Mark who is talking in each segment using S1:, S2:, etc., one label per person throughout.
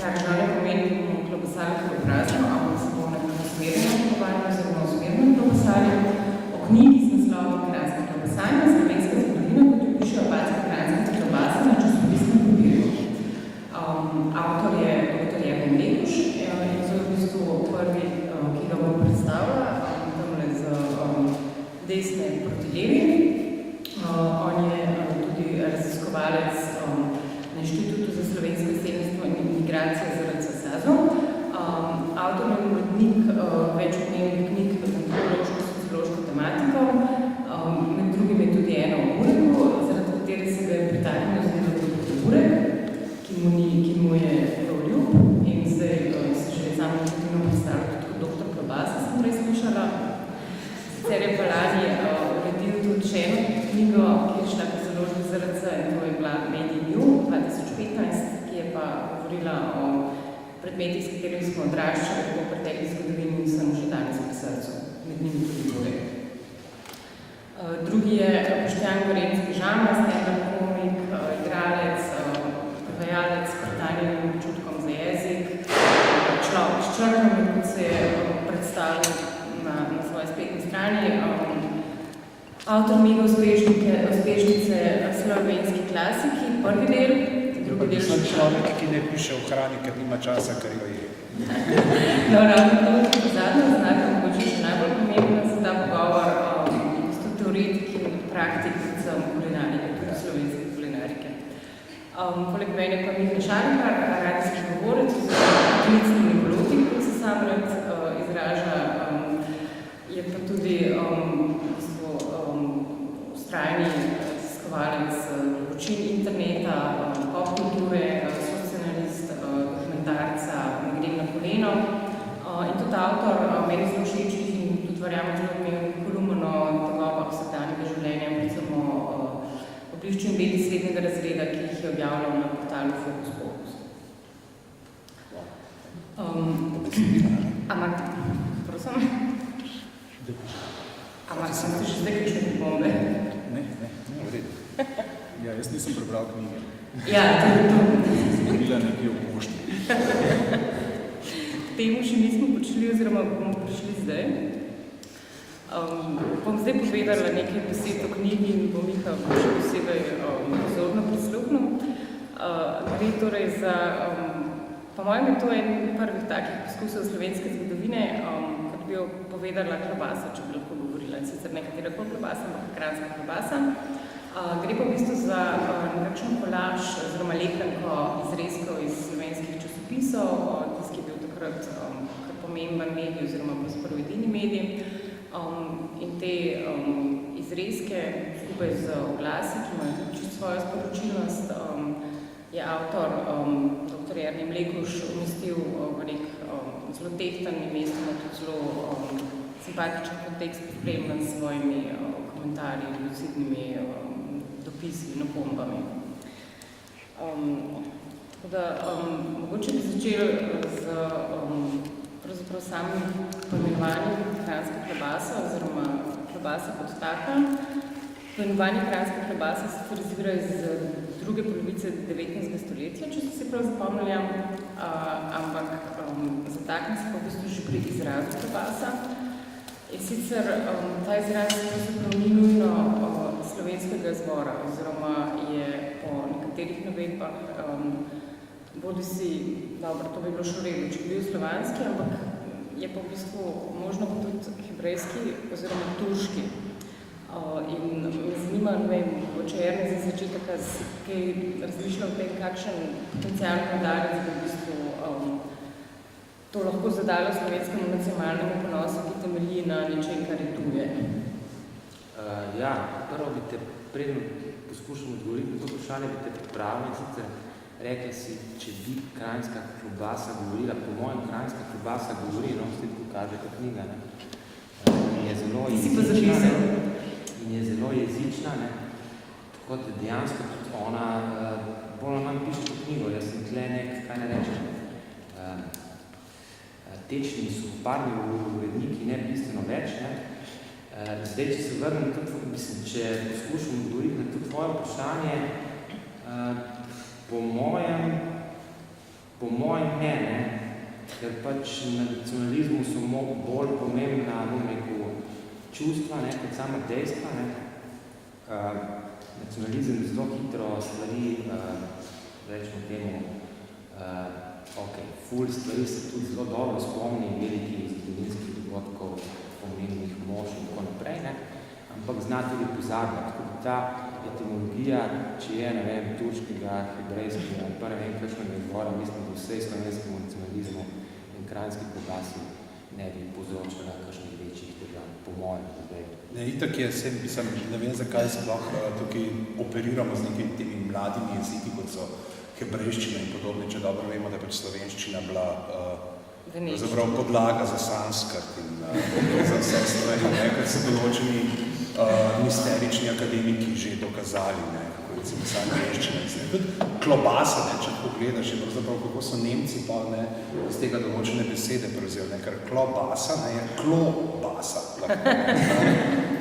S1: kar žal ne pomeni, da bomo klobasali klobrazno, ampak se bomo nekako smerno pogovarjali, oziroma smerno klobasali o knjigi z naslovom Kranjska klobasanja, slovenska zgodovina, kot jo pišejo Opatska kranjska klobasa na časopisnem papirju. Avtor je dr. Jernej Mlekuž in to je v bistvu prvi, ki ga bom predstavila, tamle z desne proti levi. On je tudi raziskovalec na Inštitutu za slovensko izseljenstvo in migracije ZRC SAZU. Avtor je urednik več odmevnih knjig z antropološko-sociološko tematiko, med drugim je tudi eno o Ureku, zaradi katere se ga je pritaknil z dr. Urek, ki mu je ljub in zdaj se že samo čutino predstavlja tudi kot dr. Klobasa, sem prej slišala. Sicer je pa lani uredil tudi še eno knjigo, ki je šla po založbi ZRC in to je bila Medij New 2015, ki je pa govorila o predmetih, s katerimi smo odraščali v pretekli zgodovini in sem že danes pri srcu, med njimi tudi Urek. Drugi je Boštjan Gorenc Pižama, stand-up komik, igralec, prevajalec s pretanjenim občutkom za jezik, človek s črnami, kot se je predstavil na svoji spletni strani, avtor knjige Uspešnice slovenski klasiki, prvi del, drugi del še
S2: človek, ki ne piše v hrani, ker nima časa, ker jo je.
S1: No, ravno to zadnja oznaka, mogoče še najbolj pomembna za ta pogovor, so teoretiki in praktiki, predvsem kulinarike, tudi slovenske kulinarike. Poleg mene pa Miha Šarkar, radijski govorec, oziroma klicni nevrolotik, kot se sam rad izraža, je pa tudi vztrajni raziskovalec zločin interneta, popkulture, socialist, dokumentarca, ne grem na koleno. In tudi avtor meni zelo všečnih in tudi verjamem zelo odmevnih kolumn o tegobah vsakdanjega življenja, predvsem o oblišču in bedi srednjega razreda, ki jih je objavljal na portalu Fokus Pokus. Ampak, prosim? Ampak, sem ti še zdaj kakšne pripombe?
S2: Ne, v redu. Ja, jaz nisem prebral knjige.
S1: Ja, to je to.
S2: Sem bila nekaj v pošti.
S1: Temu še nismo počeli, oziroma bomo prišli zdaj. Bom zdaj povedala nekaj besed o knjigi in bom Miha še posebej pozorno prisluhnil. Gre torej za, po mojem je to en prvih takih poskusov slovenske zgodovine, kot bi jo povedala klobasa, če bi lahko govorila, in sicer nekatera klobasa, ampak kranjska klobasa. Gre pa v bistvu za nekakšen kolaž oziroma lepljenko izrezkov iz slovenskih časopisov, tisti, ki je bil takrat kar pomemben medij oziroma prvi edini medij. In te izrezke skupaj z oglasi, ki imajo tudi čisto svojo sporočilnost, je avtor dr. Jernej Mlekuž umestil v nek zelo tehtan in mestoma tudi zelo simpatičen kontekst pospremljen s svojimi komentarji, lucidnimi dopisi in opombami. Tako da, mogoče bi začeli z pravzaprav samim poimenovanjem kranjska klobasa oziroma klobasa kot taka. Poimenovanje kranjska klobasa se izvira iz druge polovice 19. stoletja, če ste si prav zapomnili, ampak zatakne se pa v bistvu že pri izrazu klobasa. In sicer ta izraz ni nujno slovenskega izvora, oziroma je po nekaterih navedbah bodisi, dobro, to bi bilo šoredo, če bi bil slovanski, ampak je pa v bistvu možno tudi hebrejski oziroma turški. In me zanima, ne vem, če Jernej za začetek kaj razmišlja o tem, kakšen potencialni udarec bi v bistvu to lahko zadalo slovenskemu nacionalnemu ponosu, ki temelji na nečem, kar je tuje.
S3: Ja, prvo bi te, preden poskušam odgovoriti na to vprašanje, bi te pripravili, sicer rekli si, če bi kranjska klobasa govorila, po mojem kranjska klobasa govori, no, s tem, ko kaže ta knjiga, ne, in je zelo jezična, ne, tako da dejansko tudi ona bolj nam piše to knjigo, jaz sem tle kaj ne rečem, tečni, suhoparni uredniki, ne bistveno več, ne. Zdaj, če se vrnem tudi, mislim, če poskušam odgovoriti na tudi tvoje vprašanje, po po mojem ne, ker pač na nacionalizmu so bolj pomembna, čustva, kot sama dejstva, Nacionalizem zelo hitro stvari, rečemo temu, ful stvari se tudi zelo dobro spomni, velikih zgodovinskih dogodkov, pomembnih mož in tako naprej, ampak zna tudi pozabiti, tako da ta etimologija, če je, turškega, hebrejskega, pa ne vem, kakšnega izvora, mislim, da vsej slovenskemu nacionalizmu in kranjski klobasi ne bi povzročila kakšnih večjih težav, po mojem zdaj.
S2: Itak je, ne vem, zakaj sploh tukaj operiramo z nekimi temi mladimi jeziki, kot so hebrejščina in podobne, če dobro vemo, da je pač slovenščina bila pravzaprav podlaga za sanskrt in za vse stvari, ker so določeni misterični akademiki že dokazali, kako recimo sanskriščina. Tudi klobasa, če pogledaš, je pravzaprav, kako so Nemci pa iz tega določene besede prevzeli, ker klobasa je klobasa.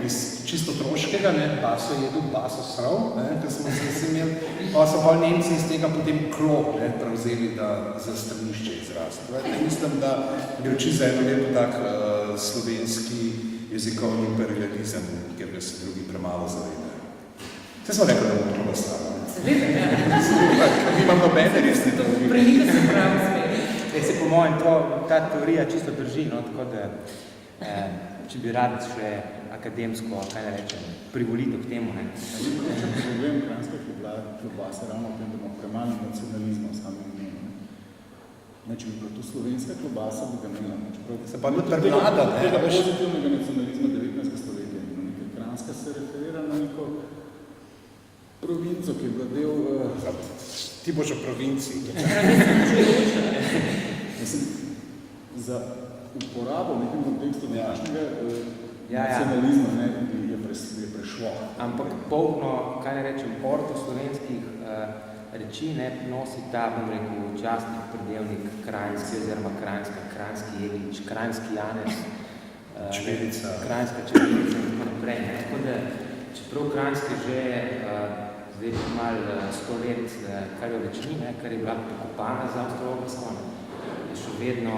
S2: Iz čisto otroškega, baso jedu, baso srav, ker smo se imeli, pa so pa Nemci iz tega potem klo prevzeli za stranišče izraz. Mislim, da gre čisto za eno lepo tak slovenski jezikovni imperializem, kjer ga se drugi premalo zavedajo. Vse smo rekli, da bomo to staro.
S1: Seveda, ja.
S2: Mi imam nobene resne teorije.
S1: Premika se pravi smeri.
S3: Se po mojem ta teorija čisto drži, tako da če bi rad še akademsko, kaj ne rečem, privolitev k temu.
S2: Problem kranjska klobasa ravno v tem, da ima premalo nacionalizma v samem imenu. Če bi bila to slovenska klobasa, bi ga imela. Se pa tudi premlada, tega pozitivnega nacionalizma 19. stoletja. Kranjska se referira na neko provinco, ki je bila del... Ti boš o provinciji. Za uporabo v nekem kontekstu današnjega nacionalizma je prešlo.
S3: Ampak polno, kaj ne rečem, orto slovenskih reči nosi ta, bom rekel, častni predelnik krajinski oziroma krajinski Jeglič, krajinski Janez,
S2: Čvelica,
S3: krajinska Čvelica in tako naprej. Tako da, čeprav krajinske že zdaj malo 100 let, kar je v večini, kar je bila pokopana za Avstralsko, je še vedno,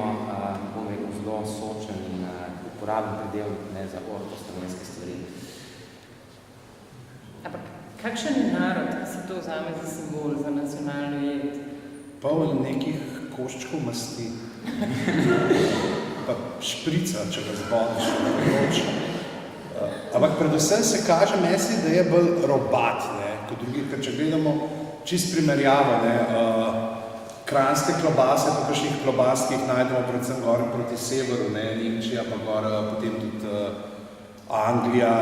S3: bom rekel, zelo sočen in uporaben predelnik za orto slovenske stvari.
S1: Ampak kakšen je narod, ki se to vzame za simbol, za nacionalno jed?
S2: Poln nekih koščkov masti. Pa šprica, če ga zbodiš, ampak predvsem se kaže mesli, da je bolj robat, kot drugi, ker če gledamo čist primerjavo, kranjske klobase, pa kakšnih klobas, ki jih najdemo predvsem gor proti severu, Nemčija, pa gor potem tudi Anglija,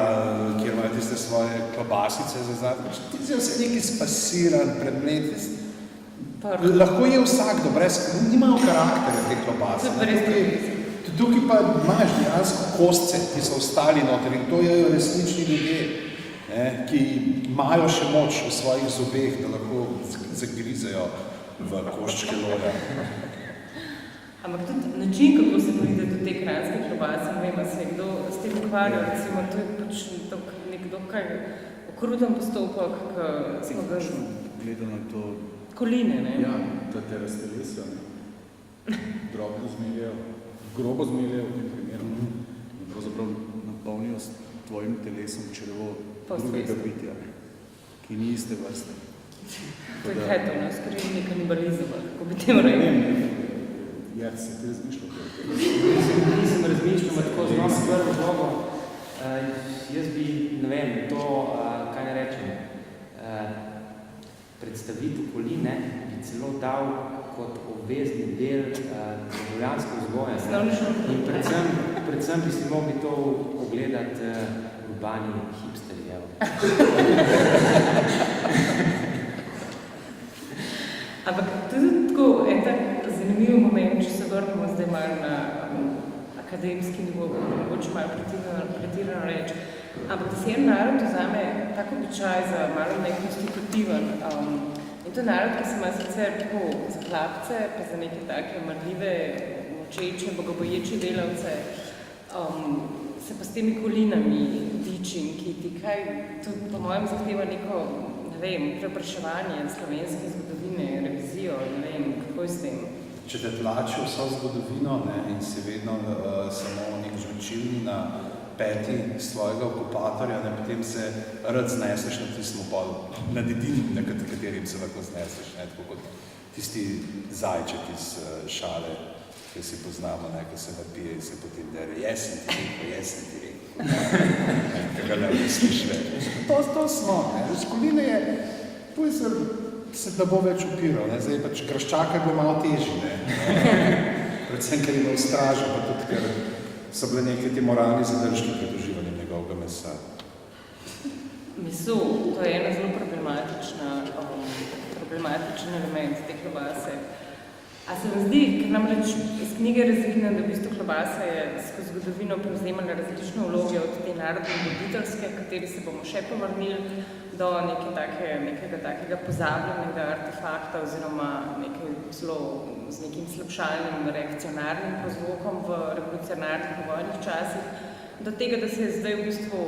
S2: kjer imajo tiste svoje klobasice za zadnje. Ti je vse nekaj spasiran, predmet. Lahko je vsakdo, brez, nimajo karakterja te klobase. Tukaj pa imaš dejansko kostce, ki so ostali noter in to je resnični ljudje, ki imajo še moč v svojih zobeh, da lahko zagrizejo v koščke loja.
S1: Ampak tudi način, kako se pride do te kranjske klobase, ne vem, se je kdo s tem ukvarjal, recimo, to je pač nek dokaj okruten postopek,
S2: smo ga gledano to...
S1: Koline, ne?
S2: Ja, te raztelesijo, drobno zmeljajo, grobo zmeljajo v tem primeru in pravzaprav napolnijo s tvojim telesom črevo drugega bitja, ki ni iste vrste.
S1: To je kaj to, skrivni kanibalizem, kako bi tem rekel?
S2: Ja, se ti razmišljal?
S3: Nisem razmišljal, tako zelo na prvo žogo. Jaz bi, ne vem, to, kaj ne rečem, predstavitev koline bi celo dal kot obvezni del državljanske vzgoje. In predvsem bi si mogli to ogledati urbani hipsteri.
S1: Ampak tudi tako, en tak zanimiv moment, če se vrnemo zdaj malo na akademski nivo, mogoče malo pretirano reči. Ampak da se en narod vzame tako običaj za malo nekonstitutiven. In to je narod, ki se ima sicer tako za hlapce, pa za neke take marljive, močeče, bogoboječe delavce, se pa s temi kolinami diči in kiti, kaj tudi po mojem zahteva neko, ne vem, preopraševanje slovenske zgodovine, revizijo, ne vem, kako je s tem.
S2: če te tlači vso zgodovino, ne, in si vedno samo nek žvečilni na peti svojega okupatorja, ne, potem se rad zneseš na tistem pol, nad edinim, na katerim se lahko zneseš, ne, tako kot tisti zajček iz šale, ki si poznamo, ne, ki se napije in se potem dere, jesen ti rekel, ki ga ne misliš več. To smo, ne, Ruskovine je, tu se ne bo več upiral, ne, zdaj pač Graščaka je bilo malo težji, ne, predvsem, ker je imel stražo, pa tudi, ker so bile neke ti moralni zadržki pred uživanjem njegovega mesa.
S1: Meso, to je ena zelo problematičen element te klobase. A se vam zdi, ker namreč iz knjige razvidno, da v bistvu klobasa je skozi zgodovino prevzemala različne vloge od te narodno-ljubiteljske, kateri se bomo še povrnili, do nekega takega pozabljenega artefakta oziroma z nekim slabšalnim reakcionarnim pozvokom v revolucionarnih vojnih časih, do tega, da se je zdaj v bistvu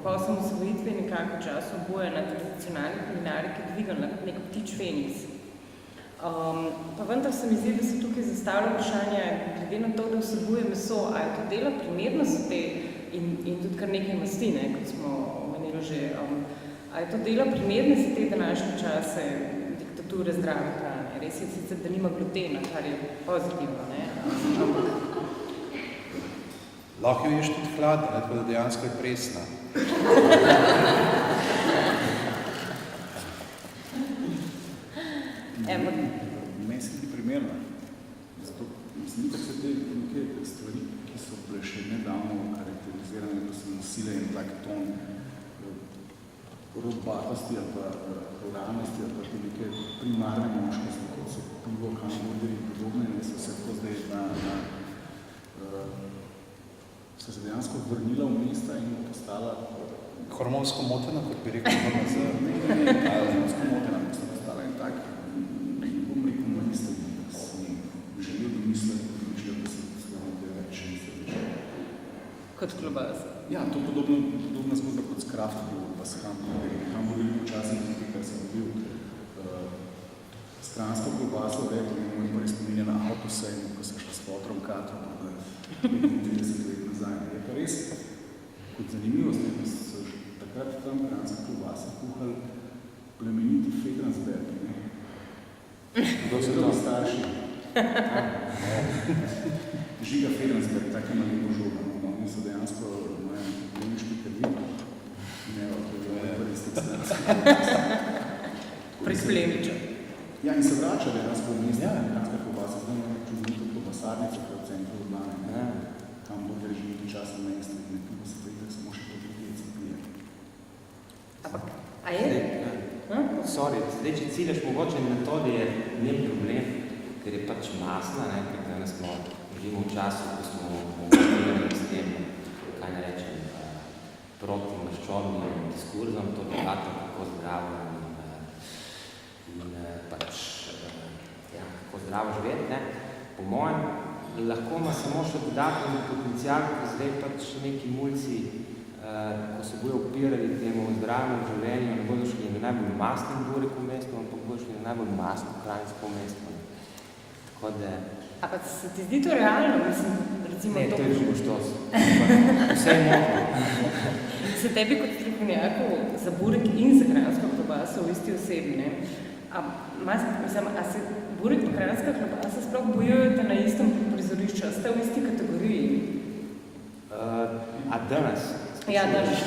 S1: po osamosvojitvi nekako čas obojena tradicionalni kulinariki dvignila kot nek ptič Feniks. Pa vendar se mi zdi, da se tukaj zastavlja vprašanje, glede na to, da vsebuje meso, a je to delo primerno za te in tudi kar nekaj masti, ne, kot smo omenili že, a je to delo primerno za te današnje čase diktature zdrave hrane. Res je sicer, da nima glutena, kar je pozitivno, ne,
S2: Lahko jo ješ tudi hladno, ne, tako da dejansko je presna.
S4: Meni se ti primerna. Zato mislim, da se te neke stvari, ki so bile še nedavno karakterizirane, da so nosile en tak ton robatosti ali pa ruralnosti ali pa te neke primarne moškosti, kot so pivo, hamburgeri in podobne, in so se tako zdaj so se dejansko vrnila v mesta in postala
S2: hormonsko motena, kot bi rekel,
S4: hormonsko motena, kot so postala in tak, bom rekel, minister, da si želel bi misliti, da se slovno te več misli.
S1: Kot klobasa.
S4: Ja, to je podobna zgodba kot s Kraft Beer, pa s hamburgerji včasih nekaj, kar sem bil stransko klobaso rekel in moj prvi spominja na avtosejmu, ko sem šla s fotrom Katrom, 35 let nazaj. Je pa res, kot zanimivost, da so takrat tam kranska klobasa kuhali plemeniti Fedransberg. Kdo so to starši? Žiga Fedransberg, tako ima lepo žoga. Oni so dejansko plemiški krvi.
S1: Pred plemičem.
S4: Ja, in se vrača dejansko v mesto kranska klobasa. Zdaj imamo čudnito klobasarnico, ki je v centru Ljubljane. Hamburger že nekaj časa na mestu in nekaj pa se prejde, samo še to ljudje pije.
S1: Ampak, a je?
S3: Zdaj, če ciljaš mogoče na to, da je ne problem, ker je pač masna, ne, ker danes smo živimo v času, ko smo omenili s tem, kaj ne rečem, proti maščobnim diskurzom, to debato, kako zdravo in pač, ja, kako zdravo živeti, ne. Po mojem, lahko ima samo še dodatni potencial, ko zdaj pač neki mulci, ko se bojo opirali temu zdravemu življenju, ne bodo šli na najbolj masnem burek v mestu, ampak bodo šli na najbolj masno krajinsko mesto. Tako da...
S1: A pa se ti zdi to realno? Mislim, recimo
S3: ne, to je že štos. Vse je možno.
S1: Se tebi kot strokovnjaku za burek in za kranjsko klobaso v isti osebi, ne? A se burek in kranjska klobasa sploh bojujete na istem prizorišču? A ste v isti kategoriji?
S3: A danes?
S1: Ja, danes.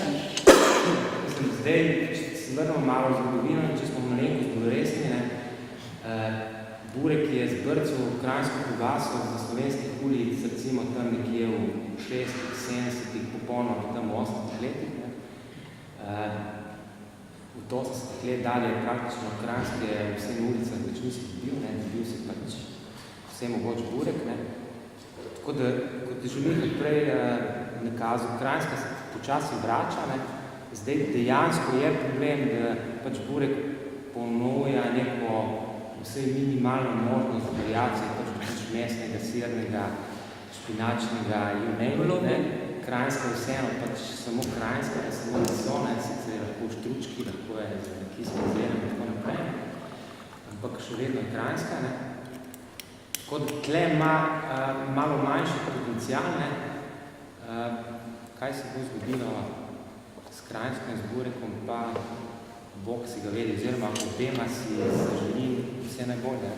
S3: Mislim, zdaj, če se vrnemo malo v zgodovino, če smo malenkost bolj resni, ne, burek je zbrcal kranjsko klobaso za slovenskih ulic, recimo tam nekje v 60-ih, 70-ih, popolnoma tam v 80-ih letih. V to se let dalje praktično kranjske v vsem ulicah več nisi dobil si pač vse mogoč burek. Ne. Tako da, kot je želim prej nakazal, kranjska se počasi vrača, ne. Zdaj dejansko je problem, da pač burek ponuja neko vsej minimalno možnost variacije, pač mesnega, sirnega, špinačnega, ne. Kranjska je vseeno, pač samo kranjska, je samo meso, ne, sicer je lahko štručki, lahko je kislo zeleno in tako naprej, ampak še vedno je kranjska, ne. Tako da tle ima malo manjši potencial, ne? Kaj se bo zgodilo s Kranjskim zborekom, pa Bog si ga vedi, oziroma obema si zaželi vse najbolje.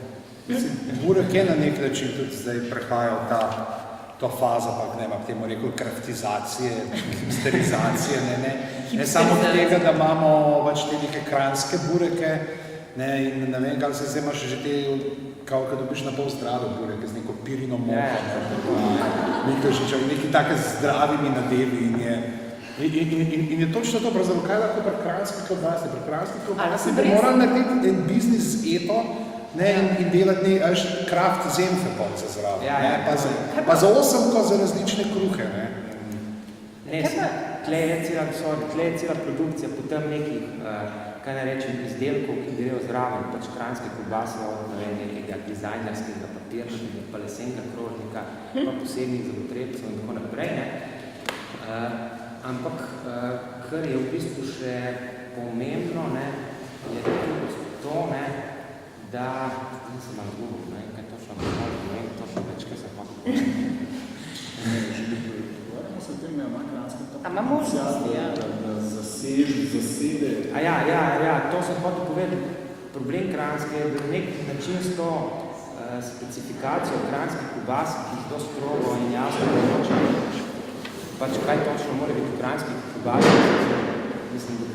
S2: Burek je na nek način tudi zdaj prehajal to fazo, pa ne vem, temu rekel, kraftizacije, hipsterizacije, ne samo tega, da imamo pač te neke kranjske bureke, ne, in ne vem, kaj se zdaj imaš že te, kao kad dobiš na pol zdrave bureke z neko pirino moko, neki take zdravimi nadevi in je točno to, pravzaprav, kaj lahko pri kranjski klobasi, bi morali narediti en biznis eto, ne, in delati kraft zemfe polce zraven, pa za 8 ko za različne kruhe, ne.
S3: Ne, tle je cela produkcija potem nekih, kaj ne rečem, izdelkov, ki grejo zraven, pač kranjske klobase od nekega dizajnerskega papirnega, pa lesenega krožnika, pa posebnih zagotrebcev in tako naprej, ne. Ampak, kar je v bistvu še pomembno, ne, je to, ne, da, nisem malo zgubil, ne, kaj točno govoril, ne vem točno več, kaj se hoče povedati.
S4: Govorimo se o tem, da ima Kranjska
S1: ima možnosti, ja.
S4: Da zasede.
S3: Ja, to sem hotel povedati. Problem Kranjske je, da nek način s to specifikacijo kranjskih klobas, ki jih dosti strogo in jasno določa, pač kaj točno mora biti v kranjskih klobasih, mislim, da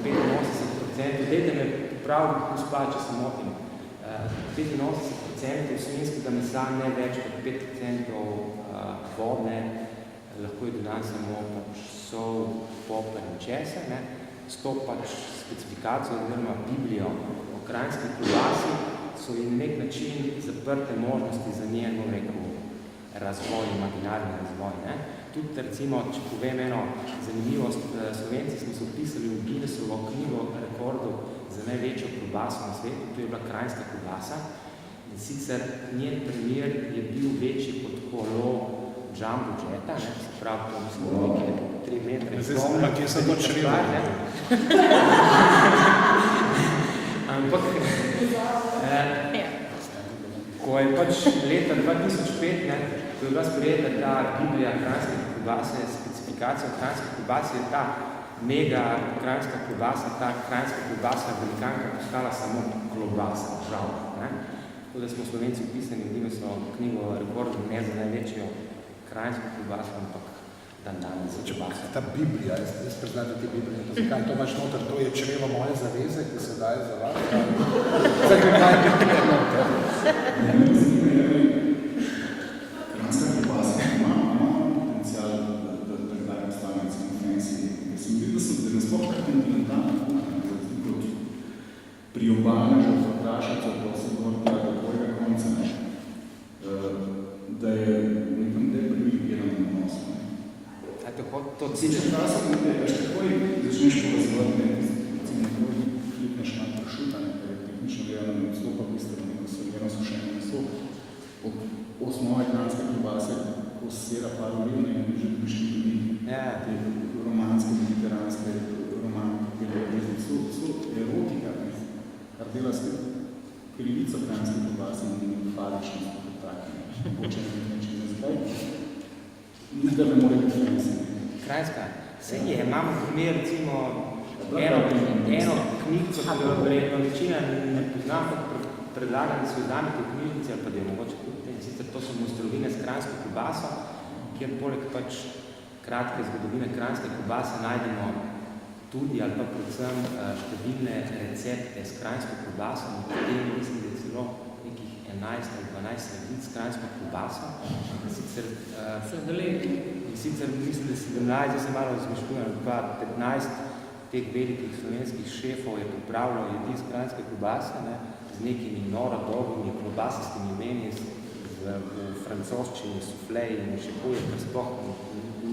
S3: 85%, dajte me prav gospa, če se motim, 85% svinjskega mesa, ne več kot 5% vodne, lahko je dodan samo pač sol, poper in česen, ne, s to pač specifikacijo oziroma Biblijo o kranjskih klobasi so in nek način zaprte možnosti za njen, bom rekel, razvoj, imaginarni razvoj, ne. Tudi, recimo, če povem eno zanimivost, Slovenci smo se vpisali v Guinnessovo knjigo rekordov za največjo klobaso na svetu, to je bila kranjska klobasa. In sicer njen primer je bil večji kot kolo Jumbo Jetta, ne, se pravi, to mislim, da nekaj 3 metre.
S2: Zdaj sem kje sem to črilo.
S3: Ampak, ko je pač leta 2005, ne, ko je bila sprejeta ta Biblija kranjske klobase, specifikacija kranjske klobase, je ta mega kranjska klobasa, ta kranjska klobasa velikanka postala samo klobasa, žal. Ne. Tako da smo Slovenci vpisani v Guinnessovo knjigo rekordov ne za največjo kranjsko klobaso, ampak danes za klobasa.
S2: Ta Biblija, jaz preznam te Biblije, pa zakaj to imaš noter, to je črevo moje zaveze, ki se daje za vas? Zakaj je noter?
S4: Kranjska klobasa ima potencial, da daje postavljanje samo fancy. Ker sem videl, da je nasploh tako kontinentalna kuhna, kot priobalna žrtva prašaca, da se gor do tvojega konca, da je nekam deprivilegiran odnos.
S3: To cilj.
S4: Včasih veš, takoj začneš povezovati, recimo, takoj flipneš na pršuta, ker je tehnično gledano odstopa bistvo, neko servirano sušeno meso. Od osnove kranjske klobase, ko sera par urilne in že prišli ljudi, te romanske, mediteranske, romantike, so erotika, kar dela se krivico kranjske klobase in faličnost, kot taki, mogoče nekaj zdaj. Ne da bi morali biti fancy.
S3: Kranjska, vse je, imamo primer, recimo, eno knjigico, ki jo verjetno večina ne poznam, predlagam, da se vzamete v knjižnici, ali pa da je mogoče tudi, in sicer to so mojstrovine s kranjsko klobaso, kjer poleg pač kratke zgodovine kranjske klobase najdemo tudi ali pa predvsem številne recepte s kranjsko klobaso, in potem mislim, da je celo nekih 11 ali 12 sredit s kranjsko klobaso. In sicer mislim, da 17, zdaj se malo razmišljujem, pa 15 teh velikih slovenskih šefov je pripravljal jedi s kranjske klobase, ne, z nekimi noro dolgimi klobasastimi imeni, v francoščini, sufleji in še koje, kar sploh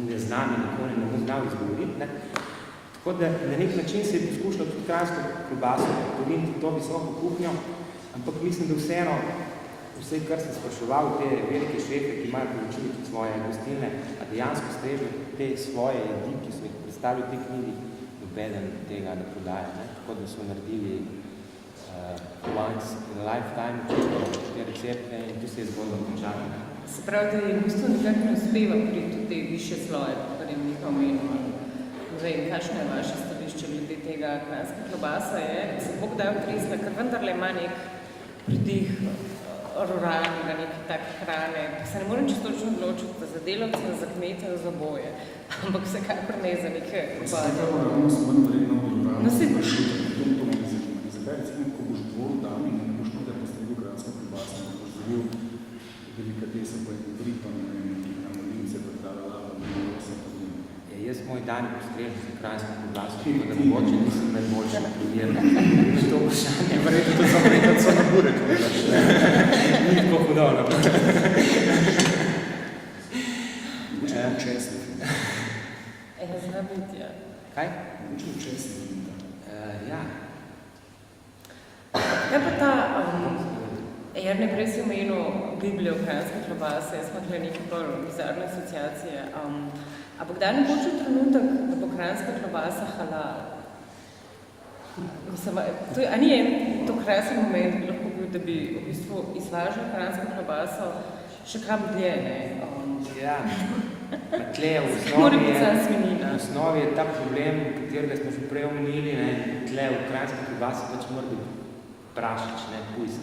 S3: ne znam in nikoli ne bom znal izgovoriti. Ne. Tako da na nek način se je poskušalo tudi kranjsko klobaso poriniti to visoko kuhnjo, ampak mislim, da vseeno, vse, kar sem spraševal, te velike šefe, ki imajo poročili tudi svoje gostilne, a dejansko strežili te svoje jedi, ki so jih predstavili v tej knjigi, nobeden tega ne prodaja. Ne. Tako da so naredili once in a lifetime učitno te recepte in tu se je zgodilo končalo.
S1: Se pravi, da je v bistvu nekako ne uspeva priti v te više sloje, kar je Miha omenila. Ne vem, kakšno je vaše stališče glede tega kranjska klobasa je, se Bog daj otresla, ker vendarle ima nek pridih ruralnega, nekaj tak hrane. Se ne morem čisto točno odločiti za delavce, za kmete, za boje, ampak vsekakor ne za neke klobase.
S4: Zdaj, ravno smo vrlo vredno ruralno
S1: vprašanje,
S4: to me zanima. Zakaj recimo, ko boš dvor dami, ne boš tukaj postavil kranjsko klobasa, ne boš zavil delikatese, pa je vripan, na molince, pa tralala, pa vse pa zim.
S3: Jaz moj dan postrežil za kranjsko klobaso, tako da mogoče nisem najboljši na primerno. To vprašanje.
S2: Verjetno to samo nekaj so na burek.
S3: Ni tako hudovno.
S4: Mogoče v česni.
S1: Zna biti, ja.
S3: Kaj?
S4: Mogoče v česni.
S3: Ja.
S1: Kaj pa ta, Jerne, prej si omenil Biblijo kranjske klobase, jaz imam tukaj neke bolj bizarne asociacije. Ampak kdaj ne boče trenutek, da bo kranjska klobasa halal? Mislim, a ni to krasen moment, bi lahko bil, da bi v bistvu izvažal kranjsko klobaso še kam dlje, ne?
S3: Ja. Tle v osnovi je ta problem, katerega smo že prej omenili, tle v kranjski klobasi pač mora biti prašič, pujs,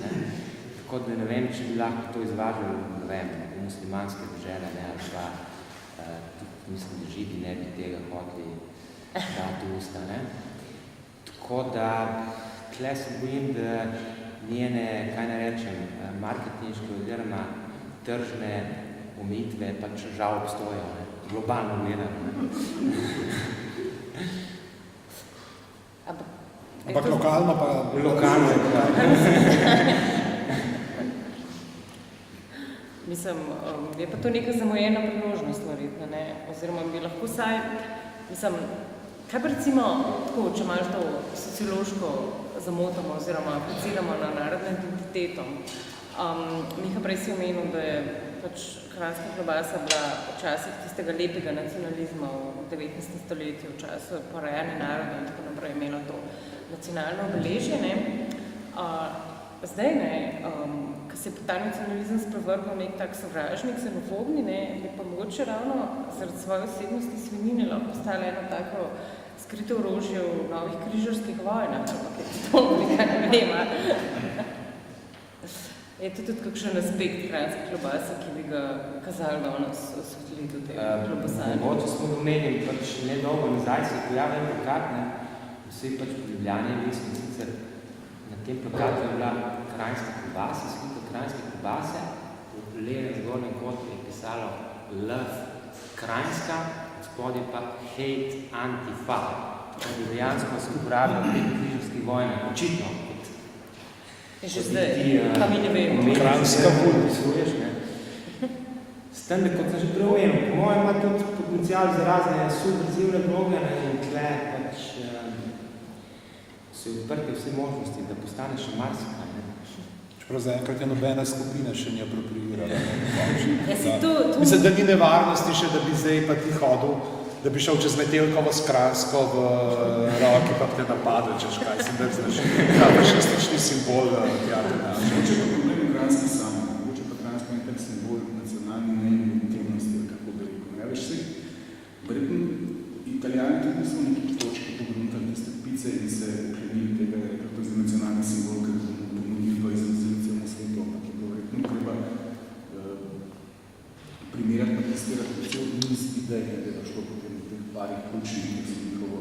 S3: tako da ne vem, če bi lahko to izvažal, ne vem, v muslimanske države, ali pa mislim, da Židi ne bi tega hoteli dati v usta, Tako da tle se bojim, da njene, kaj ne rečem, marketinške oziroma tržne omejitve pač žal obstojajo, globalno gledano.
S2: Ampak lokalno pa...
S3: Lokalno je pa...
S1: Mislim, je pa to neka zamojena priložnost, verjetno, ne? Oziroma bi lahko saj, mislim, kaj pa recimo, tako, če imaš to sociološko zamotamo oziroma apliciramo na narodno identiteto. Miha prej si omenil, da je pač kranjska klobasa bila včasih tistega lepega nacionalizma v 19. stoletju, v času porajanja naroda in tako naprej imelo to nacionalno obeležje, ne? Zdaj, ne, ko se je ta nacionalizem sprevrgal nek tak sovražnik, ksenofobni, ne, je pa mogoče ravno zaradi svoje osebnosti svinine lahko postala eno tako skrito orožje v novih križarskih vojnah, ampak je to nekaj ne vema. Je to tudi kakšen aspekt kranjske klobase, ki bi ga kazali danes osvetliti v tej klobasani?
S3: Mogoče smo domenili, pač nedolgo nazaj se je pojavil en plakat, vse pač po Ljubljani je mislim, sicer na tem plakatu je bila kranjska klobasa, slika kranjske klobase, v levem zgornjem kotu je pisalo Love Kranjska, spodje pa Hate Antifa. To bi dejansko se uporabil v teh križarskih vojnah, očitno.
S1: In še zdaj, pa mi ne vemo.
S3: Kranjska pisuješ, S tem, da kot sem že prej omenil, po mojem ima tudi potencial za razne subverzivne bloge in tle pač se odprte vse možnosti, da postane še marsikaj.
S2: Čeprav zaenkrat je nobena skupina še ni apropriirala.
S1: Mislim,
S2: da ni nevarnosti še, da bi zdaj pa ti hodil, da bi šel čez Metelkovo s Kranjsko v roki, pa te napadel, češ kaj sem da znaš. Ta fašistični simbol teatra.
S4: Mogoče pa problem v Kranjski sami, mogoče pa Kranjsko je tak simbol nacionalne neidentitnosti, kako bi rekel. Ja, veš si, verjetno Italijani tudi niso v nekih točki pogruntali tiste pice in se uklenili tega, rekli, to je nacionalni simbol, ker ponudili to izrazili celemu svetu, ampak je bilo verjetno treba primerjati pa testirati cel niz idej, da je šlo potem v teh parih ključnih, ki so njihovo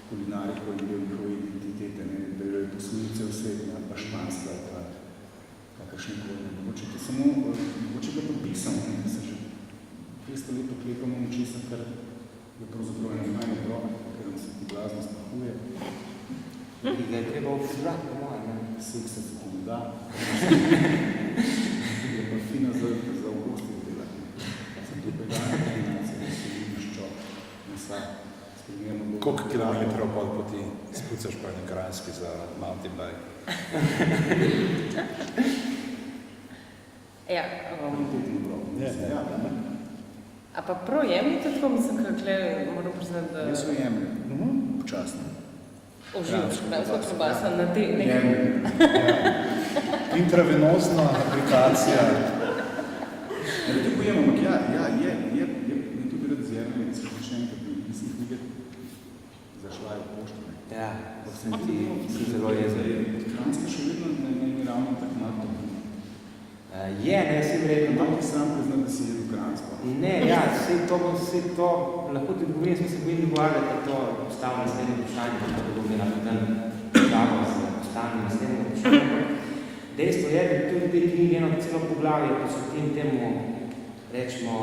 S4: kulinariko in del njihove identitete, da je poslužil cel svet, pa španska, pa kakšne koli. Mogoče to samo, mogoče ga pa pisamo, da se že 200 let oklepamo nečesa, kar je pravzaprav eno najne droga, ker nam se ti blazno sprahuje.
S3: Ki ga je treba obslužati, po mojem,
S4: Seksa se ti ne da. Je pa fina za ogosti delati. Sem tukaj dana kombinacija, da se vidiš čok, mesa, spremenjamo dobro.
S2: Koliko kilometrov pod poti spucaš pa ene Kranjski za mountain bike?
S1: Ja,
S4: Ja,
S1: a pa prav jemljite tako, mislim, kakle moram priznati, da...
S4: Jaz jo jemljem, počasno.
S1: Oživaš kranjsko klobasa na te
S2: Intravenozna aplikacija.
S4: Ja, tudi pojem, ampak je tudi rad zjevno, da se še enkrat, mislim, knjige zašla je v pošto.
S3: Ja, sem ti zelo jezen.
S4: Kranjska še vedno ne ravno tak nato.
S3: Je, ne, si bi rekel,
S4: Tam ti sam priznam, da si jedel Kranjsko.
S3: Ne, ja, vse to, lahko ti odgovorim, smo se bili dogovarjali, da to postavljamo naslednje vprašanje, da bo imela potem pravo za postavljanje naslednje vprašanje. Dejstvo je, da tudi v tej knjigi eno celo poglavje posvetim temu, rečemo,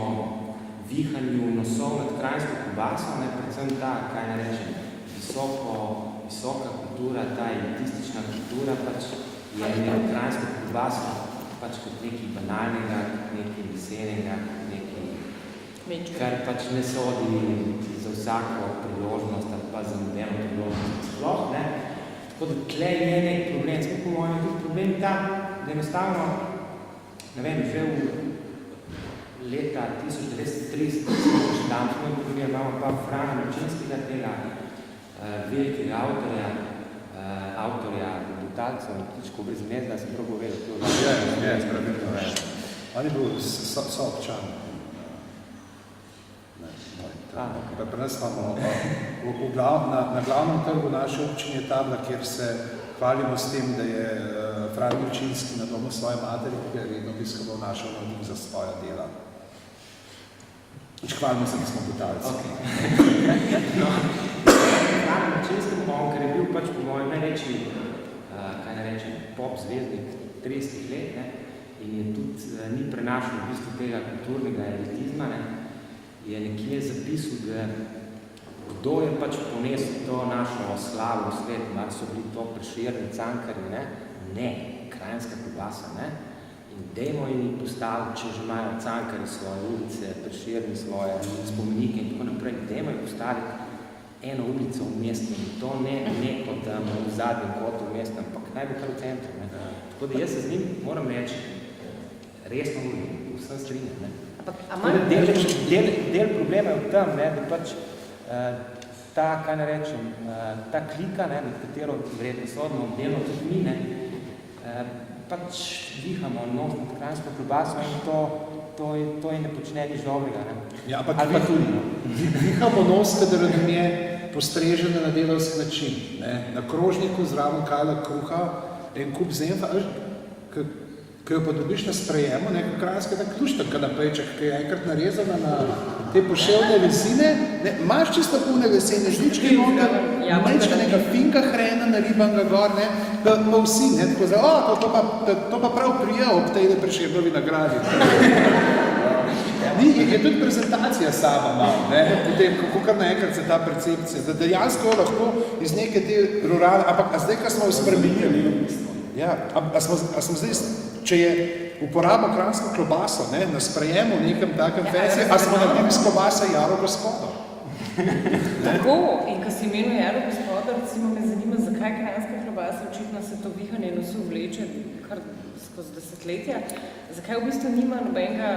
S3: vihanju nosov nad kranjsko klobaso, ne, predvsem ta, kaj ne rečem, visoka kultura, ta elitistična kultura, pač je imel kranjsko klobaso pač kot nekaj banalnega, kot nekaj lesenega, kot nekaj, kar pač ne sodi za vsako priložnost ali pa za moderno priložnost sploh, ne. Tako da tle je nek problem, sploh po mojem tudi problem ta, da enostavno, ne vem, že v leta 1930, še tam smo imamo pa Frana Mačinskega, tega velikega avtorja Butalcev, Ptičko brez gnezda, sem prav povedal.
S2: Spravilno. On je bil soobčan. Pri nas imamo na glavnem trgu naše občine je tabla, kjer se hvalimo s tem, da je Fran Mačinski na domu svoje materi, ki je redno obiskoval našo navdik za svoja dela. Hvalimo se, da smo Butalci.
S3: Fran Mačinski, ker je bil pač po mojem največji, kaj ne rečem, pop zvezdnik 30 let, ne, in je tudi ni prenašal v bistvu tega kulturnega elitizma, ne, je nekje zapisal, da kdo je pač ponesel to našo slavo v svet, mar so bili to Prešerni, Cankarji, ne, kranjska klobasa, ne, in dajmo jim postaviti, če že imajo Cankarji svoje ulice, Prešerni svoje spomenike in tako naprej, dajmo jim postaviti eno ulico v mestu in to ne neko tam v zadnjem kotu v mestu, ampak naj bo kar v centru. Ne. Tako da jaz se z njim moram reči, resno vsem strinjam. Ne. Del problema je v tem, ne, da pač ta, kaj ne rečem, ta klika, ne, nad katero vredno sodno delno tudi mi, ne, pač vihamo nos nad kranjsko klobaso in to je ne počne nič dobrega. Ne.
S2: Ja, ampak vihamo nos, kadar nam je postreženo na delavski način. Ne. Na krožniku zraven kajla kruha en kup zemlja, ki jo pa dobiš na sprejemu, neka kranjska tak luštanka na pejček, ki je enkrat narezana na te poševne vesine, ne, imaš čisto polne vesene, žličke noga, nečka finka hrena naribanga gor, ne, pa vsi, ne, tako zdaj, to pa prav prije ob tej Prešernovi nagradi. Je tudi prezentacija sama malo, ne, potem, kako kar naenkrat se ta percepcija, da dejansko lahko iz neke te ruralne, ampak a zdaj, ko smo jo spremenili, ja, a smo zdaj, če je uporabo kranjsko klobaso, ne, na sprejemu v nekem takem fenci, a smo naredili iz klobasa Jaro gospoda.
S1: Tako, in ko si imenil Jaro gospoda, recimo me zanima, zakaj kranjska klobasa, očitno se to vihanje nosu vleče kar skozi desetletja, zakaj v bistvu nima nobenega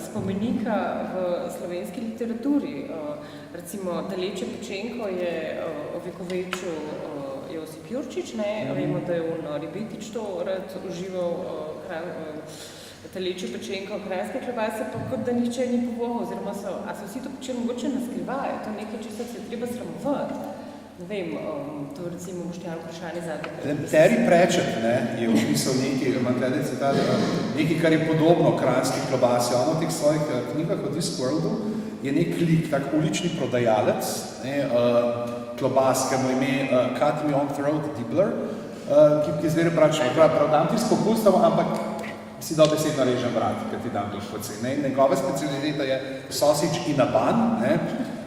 S1: spomenika v slovenski literaturi. Recimo, Teleče Pečenko je ovekovečil Josip Jurčič, ne, vemo, da je on Ribetič to rad užival Teleče Pečenko, kranjske klobase, pa kot da nihče ni povohal, oziroma so vsi to počeli mogoče naskrivajo, to nekaj, če se treba sramovati. Ne vem, to recimo Boštjan vprašanje zadnje.
S2: Terry Pratchett, ne, je opisal nekaj, kar je podobno kranjski klobasi. On v teh svojih knjigah o Discworldu je nek lik, tak ulični prodajalec, ne, klobas, ki mu ime Cut Me On Throat Dibbler, ki zveri prav dam ti s popustom, ampak si dobesedno režem vrat, ker ti dam to poceni. Njegova specialiteta je sausage in a bun, ne,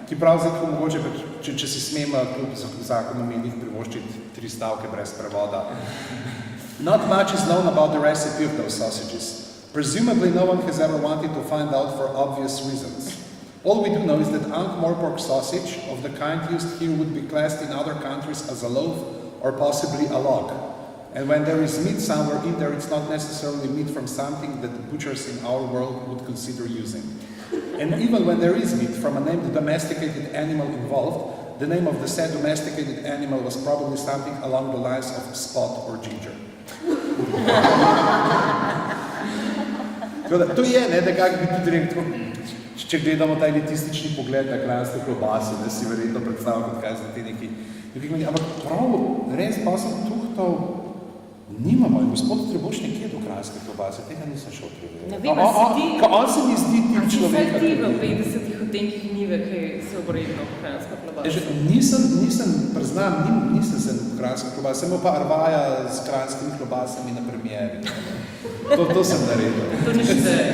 S2: ki prav zato mogoče, če si smem kljub zakonu medijih privoščiti 3 stavke brez prevoda. Not much is known about the recipe of those sausages. Presumably no one has ever wanted to find out for obvious reasons. All we do know is that Ankh-Morpork sausage of the kind used here would be classed in other countries as a loaf or possibly a log. And when there is meat somewhere in there, it's not necessarily meat from something that the butchers in our world would consider using. And even when there is meat from a named domesticated animal involved, The name of the said domesticated animal was probably something along the lines of Spot or Ginger. To je, ne, da kak bi tudi rekel, če gledamo ta elitistični pogled na kranjsko klobaso, da si verjetno predstavljam, kot kaj za te neki. Ampak prav, res pa sem tuhtal, nimamo, in gospod Trebušnik je do kranjske klobase, tega nisem šel preveriti.
S1: Ne vem,
S2: on se mi zdi tip človeka.
S1: A si ti v 50-ih odtenkih njive, kaj se obredno v kranjsko klobaso?
S2: Nisem, priznam, nisem se v kranjsko klobase, sem imel pa Arvaja s kranjskimi klobasami na premieri. To sem naredil.
S1: To ni šteje.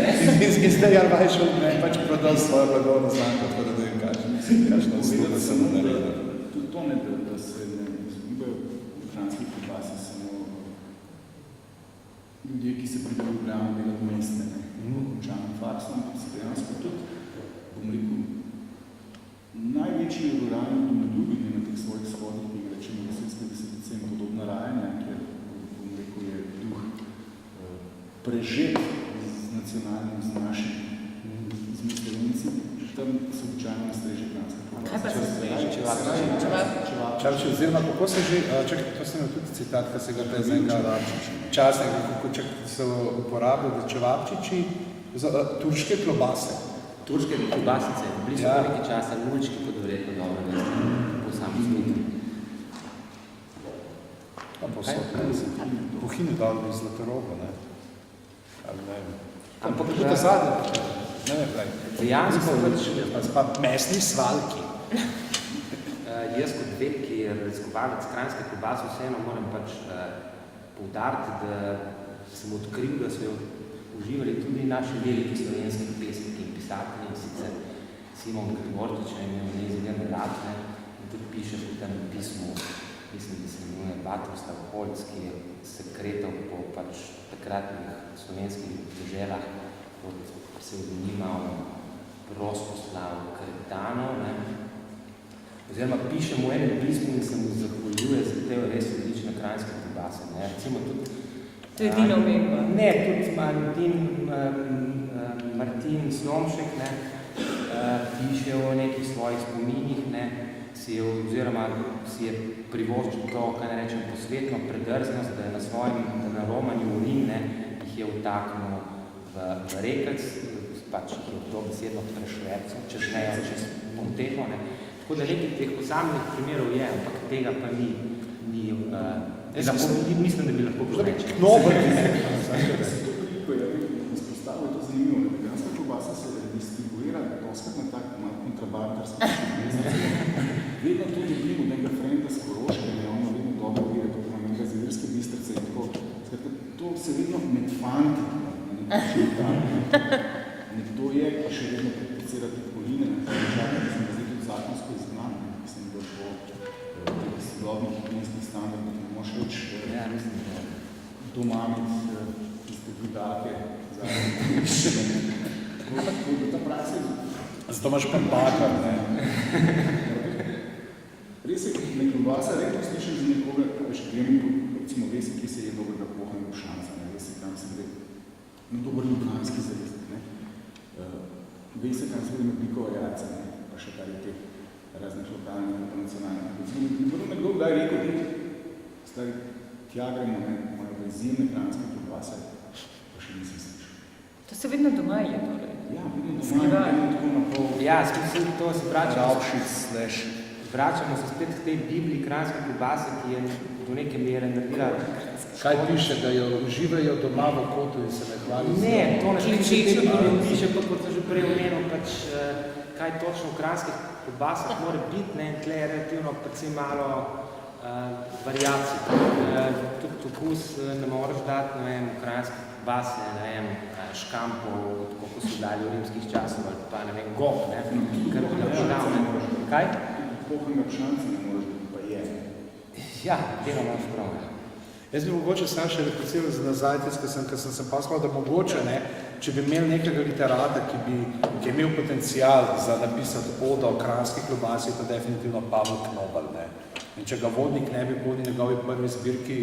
S2: In zdaj Arvaj šel pač prodal svojo blagovno znamko, tako da vem, kakšno uslugo da sem naredil.
S4: Tudi to ne, da se ne izgubajo v kranjski klobasi samo ljudje, ki se pridajo v Ljubljano delati mestne, končanim faksom, pa se dejansko tudi, bom rekel, največji ruralni domoljubni na teh svojih shodih, ki ga rečemo gasilske desetice in podobna rajanja, kjer, bom rekel, je duh prežet z nacionalnim, z našim, z mislevinci, tam se običajno streže kranjska klobasa.
S1: Kaj pa se streže?
S2: Čevapčiči, oziroma kako se že, čakaj, to sem imel tudi citat, ki se ga te z enega časnega, kako se uporabljali čevapčiči, turške klobase.
S3: Turške klobasice, bili so nekaj časa mulčki, kot verjetno dobro veste, po samem zgodbi.
S2: Pa Bohinju dali bi Zlatorogo, ne? Ali ne vem.
S3: Ampak
S2: to zadnje, ne vem, kaj.
S3: Dejansko
S2: pa mesni svalki.
S3: Jaz kot veliki raziskovalec kranjske klobase vseeno moram pač poudariti, da sem odkril, da so jo uživali tudi naši veliki slovenski pesniki in pisatelji, in sicer Simon Gregorčič je imel neizmerne rad, in tudi piše v tem pismu, mislim, da se imenuje Vatroslav Holc, ki je sekretal po pač takratnih slovenskih deželah pod psevdonimom Prostoslav Kretanov, oziroma piše mu enem pismu in se mu zahvaljuje za te res odlične kranjske klobase. Recimo tudi
S1: to je edina omemba.
S3: Ne, tudi Martin Slomšek piše o nekih svojih spominih, oziroma si je privoščil to, kaj ne rečem, posvetno predrznost, da je na romanju urin, jih je vtaknil v rekec, pač jih je to besedno prešvercel, čez Ponteho. Tako da nekaj teh posameznih primerov je, ampak tega pa ni mislim, da bi lahko povečal.
S2: Knober,
S4: Ko je izpostavil, to zanimivo, da kranjska klobasa se distribuira doskrat na tak kontrabandarski način. Vedno tudi dobimo nekaj frenda z Koroške, ne ono vedno dobro vire, pa imamo nekaj Zidrske Bistrice in tako. Skratka, to se vedno med fanti, nekdo je, pa še vedno prakticira tudi Poline, čaka, da sem zdaj tudi zakonsko izgnan, mislim, da po teh sodobnih higienskih standardih ne moš več domamiti tiste vidake za ta praksa je...
S2: Zato imaš pa bakar, ne?
S4: Res je, nek klobasa, rekno slišim za nekoga, veš, recimo vesi, ki se je dobrega pohanega šanca, vesi, kam sem rekel, dober ljubljanski zaveznik, vesi, kam sem rekel Bikova jajca, pa še kar je teh raznih lokalnih in nacionalnih. Ne bodo nekdo kdaj rekel, stari, tja gremo, moje izjemne kranjske klobase, pa še nisem slišal.
S1: To se vedno doma je, torej?
S4: Ja, vedno doma je, tako na pol...
S3: Ja, smisel to se vračamo se spet k tej Bibliji kranjske klobase, ki je do neke mere naredila...
S2: Kaj piše, da jo uživajo doma v kotu in se ne hvali?
S3: Ne, to ne piše, pa kot sem že prej omenil, pač kaj točno v kranjskih klobasah mora biti, in tle je relativno predvsem malo variacij. Tudi okus ne moreš dati, v kranjskih klobase, škampov, tako ko so dali v rimskih časov, ali pa gob, kar ne moreš. Kaj?
S4: Pohanega šanca ne moreš biti, pa je.
S3: Ja, tega imaš prav.
S2: Jaz bi mogoče sam še repliciral za nazaj, ker sem se pa spal, da mogoče, če bi imel nekega literata, ki je imel potencial za napisati odo o kranjski klobasi, to definitivno Pavel Knobel. In če ga Vodnik ne bi po njegovi prvi zbirki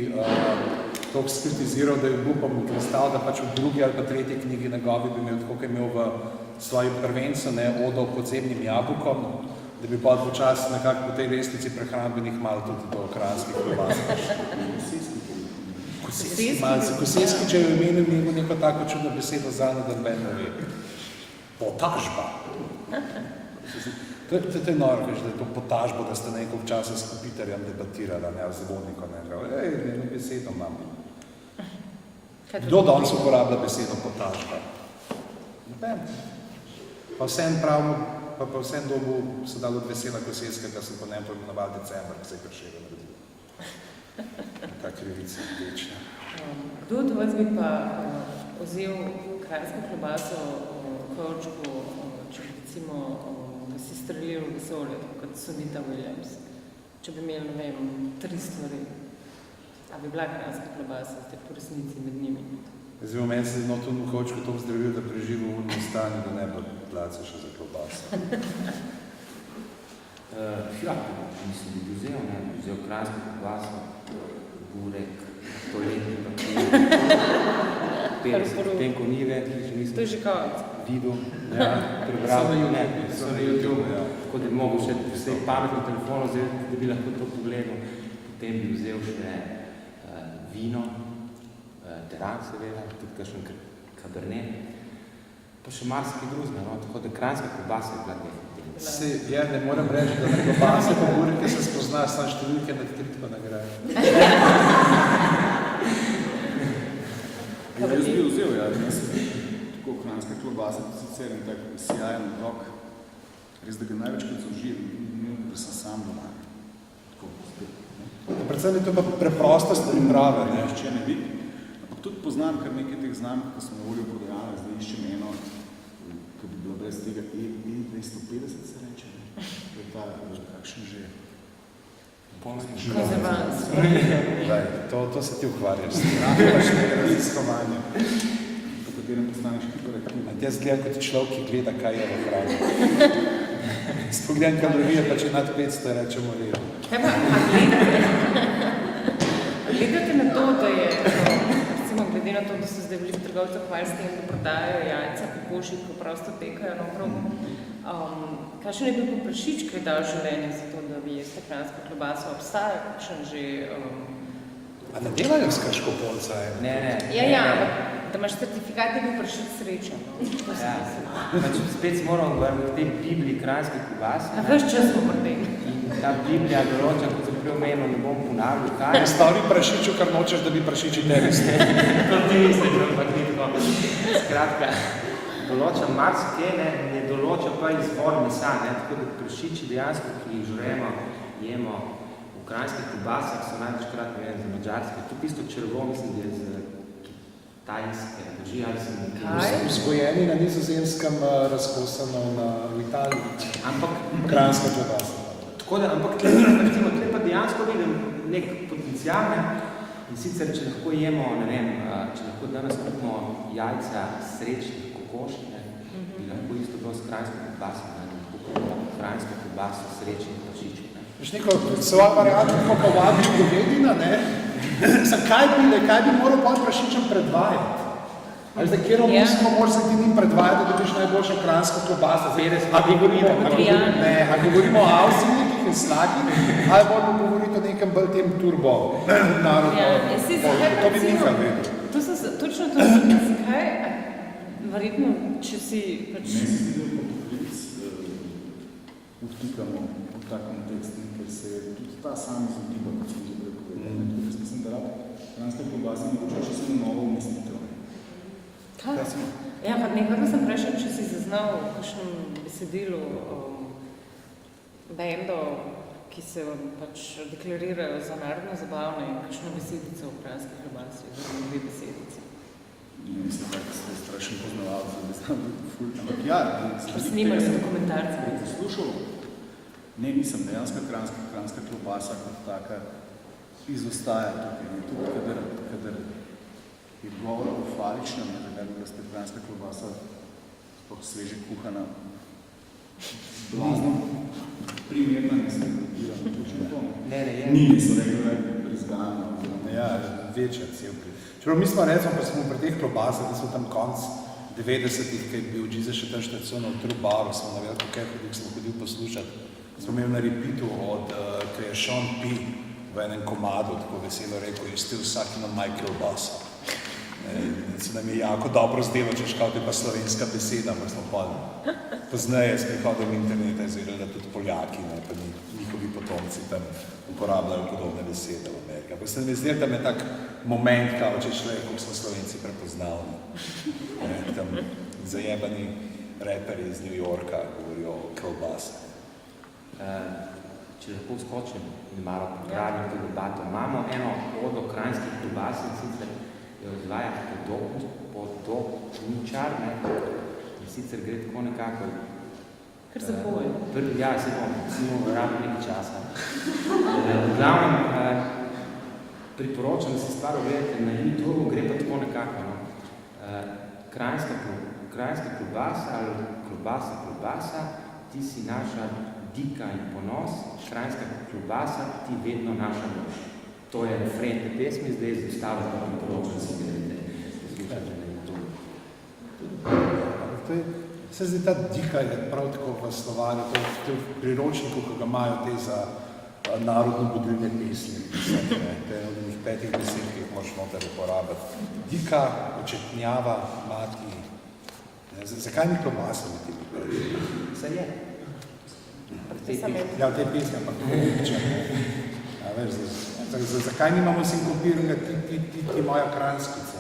S2: toliko skritiziral, da je upam kristal, da pač v drugi ali pa tretji knjigi njegovi bi imel, tako kot je imel v svoji prvencu, odo o podzemnim jabolkom, da bi pa počasi nekako po tej lestvici prehrambnih malo tudi do kranjskih klobas. Koseski, če je v imenu njegu neko tako čudno besedo zanje, da ben ne ve. Potažba. To je noro, da je to potažbo, da ste nekaj časa s Kopitarjem debatirali, ne, z vodnikom, ne, eno besedo imam. Kdo danes uporablja besedo potažba? Pa vsem pravno, pa vsem dobu se dalo od Vesela Koseskega, sem po njem poimenoval december, ki se je Kršega naredil. Ta krivica večna.
S1: Kdo od vas bi pa vzel kranjsko klobaso kovčku, če bi recimo ga si streljil v vesolje, kot Sunita Williams, če bi imel, ne vem, 3 stvari, a bi bila kranjska klobasa zdaj po resnici med njimi?
S2: Zdaj v meni se to v kovčku to vzdravil, da preživi v urnem stanju, da ne bo place še za klobaso.
S3: Ja, mislim, da bi vzel kranjsko klobaso, burek, toaletni papir, 50 tenkonive, ki še nisem
S1: to je že kavac.
S3: Videl, ja, prebral, so na YouTube, tako da bi mogel še vse pametno telefono vzeti, da bi lahko to pogledal. Potem bi vzel še vino, teran seveda, tudi kakšen kabernet, pa še marsikaj drugega, no, tako da kranjska klobasa je bila definitivno.
S2: Ja, ne moram reči, da na klobase pa bureke se spoznajo, samo številke nad kritko nagrajo.
S4: Jaz bi vzel, ja, tako kranjska klobasa, sicer en tak sjajen rok, res da ga največkrat zaužijem, da sem sam doma.
S2: Predvsem je to pa preprostost priprave, ne?
S4: Če ne bi. Ampak tudi poznam kar nekaj teh znamk, ko smo na voljo prodajali, zdaj iščem eno, ki bi bila brez tega E250 se reče, ne? To je ta, kakšen že
S1: Konzervans.
S2: To se ti ukvarjaš, paš nekaj raziskovanja.
S4: po katerem postaneš hiperaktivno.
S2: Jaz gledam kot človek, ki gleda, kaj je v hrani. Spogledam kalorije, pa če nad 500 rečemo redo.
S1: Kaj pa, gledate na to, da je, recimo glede na to, da so zdaj veliko trgovcev hvali s tem, da prodajajo jajca, kokoši, ko prosto tekajo naokrog. Kakšen je bil poprašič, ki je dal življenje za to, da bi jeste kranjsko klobaso? Obstaja kakšen že...
S2: A ne delajo s Krško polca?
S3: Ne.
S1: Ja, da imaš certifikat, da bi prašič srečen.
S3: Ja, pač spet se moramo govoriti v tej Bibliji kranjske klobase.
S1: A veš čas smo pri tem.
S3: In ta Biblija določa, kot sem prej omenil, ne bom ponavljal, kaj je.
S2: Stavi prašiču, kar nočeš, da bi prašiči tebi ste.
S3: To ti mislim, ampak ni tako. Skratka, določa marsikaj, ne določa pa izvor mesa, ne, tako da prašiči dejansko, ki jih žremo, jemo v kranjskih klobasah, so največkrat, ne vem, za Madžarske. To isto črvo, mislim, da je z Tajske, drži, ali sem nekaj.
S2: Vzgojeni na Nizozemskem, razkosano v Italiji.
S3: Ampak
S2: kranjska klobasa.
S3: Tako da, ampak tle pa dejansko vidim nek potencial, ne? In sicer, če lahko jemo, ne vem, če lahko danes kupimo jajca srečnih kokoši, ne, bi lahko isto bilo s kranjsko klobaso, ne, lahko kupimo kranjsko klobaso srečnih prašičev, ne.
S2: Veš neko, svoja varianta, ko pa vabi govedina, ne, kaj bi moral pa prašičem predvajati? Ali zdaj, kjero musko moraš se ti njim predvajati, da dobiš najboljšo kranjsko klobaso? A govorimo o avzivnikih in slakih, ali moramo govoriti o nekem bolj tem turbo narodu? To bi nekaj vedel.
S1: Točno to sem, zakaj? Verjetno, če si pač...
S4: Ne si videl, kot vtikamo v ta kontekst, ker se je tudi ta sam izogiba, kot sem že prepovedal. Jaz mislim, da rad kranjska klobasa mogoče še se novo umislitev.
S1: Ja, pa nekako sem prešel, če si zaznal v kakšnem besedilu bendov, ki se pač deklarirajo za narodno zabavne in kakšno besedico v kranjski klobasi, oziroma 2 besedici.
S4: Mislim, da se strašen poznaval, da znam ful. Ampak ja,
S1: snimali dokumentarce.
S4: Poslušal, ne, mislim, dejansko kranjska klobasa kot taka izostaja tukaj. Tudi, kadar je govor o faličnem, da bi bila spet kranjska klobasa sploh sveže kuhana, blazno primerna, ne se nekaj točno to. Ni, so rekli, da je prizgana.
S2: Ja, večja cel pri. Čeprav mi smo recimo, pa smo pri teh klobasah, da smo tam konc 90-ih, ki je bil Jesus še tam štacional v Trubaru, smo na veliko kaj hodil, smo hodil poslušati smo imeli na repitu od, ko je Sean P. v enem komadu tako veselo rekel, you're still sucking on my kielbasa. Se nam je jako dobro zdelo, če škal, to je pa slovenska beseda, ampak smo pozneje s prihodom interneta izvedeli, da tudi Poljaki, ne, pa njihovi potomci tam uporabljajo podobne besede v Ameriki. Ampak se nam je zdelo, da je tak moment, kao, če šle, kako smo Slovenci prepoznavni. Tam zajebani reperi iz New Yorka govorijo o kielbasa.
S3: Če lahko skočim in malo pogradnim to debato, imamo eno odo krajinskih kielbas in sicer jo izvaja Podobničar, in sicer gre tako nekako...
S1: Kar za boj.
S3: Ja, se bomo rabili nekaj časa. V glavnem, priporočam, da se stvar ogledate na YouTube, gre pa tako nekako. No. Krajinska kielbasa ali kielbasa, ti si naša dika in ponos, krajinska kielbasa, ti vedno naša moč. To je refren te pesmi, zdaj zastavljamo pa priporočam si gledate.
S2: Se zdi, ta dika je prav tako v Slovarju, to je v priročniku, ko ga imajo te za narodno-budilne pesmi, to je od njih 5 besed, ki jih moraš noter uporabiti. Dika, očetnjava, mati. Zakaj ni kielbasa na tem pesmi?
S3: Saj je.
S2: Ja, v tej pesmi, ampak to je zakaj nimamo sinkopiranega ti moja kranjskica?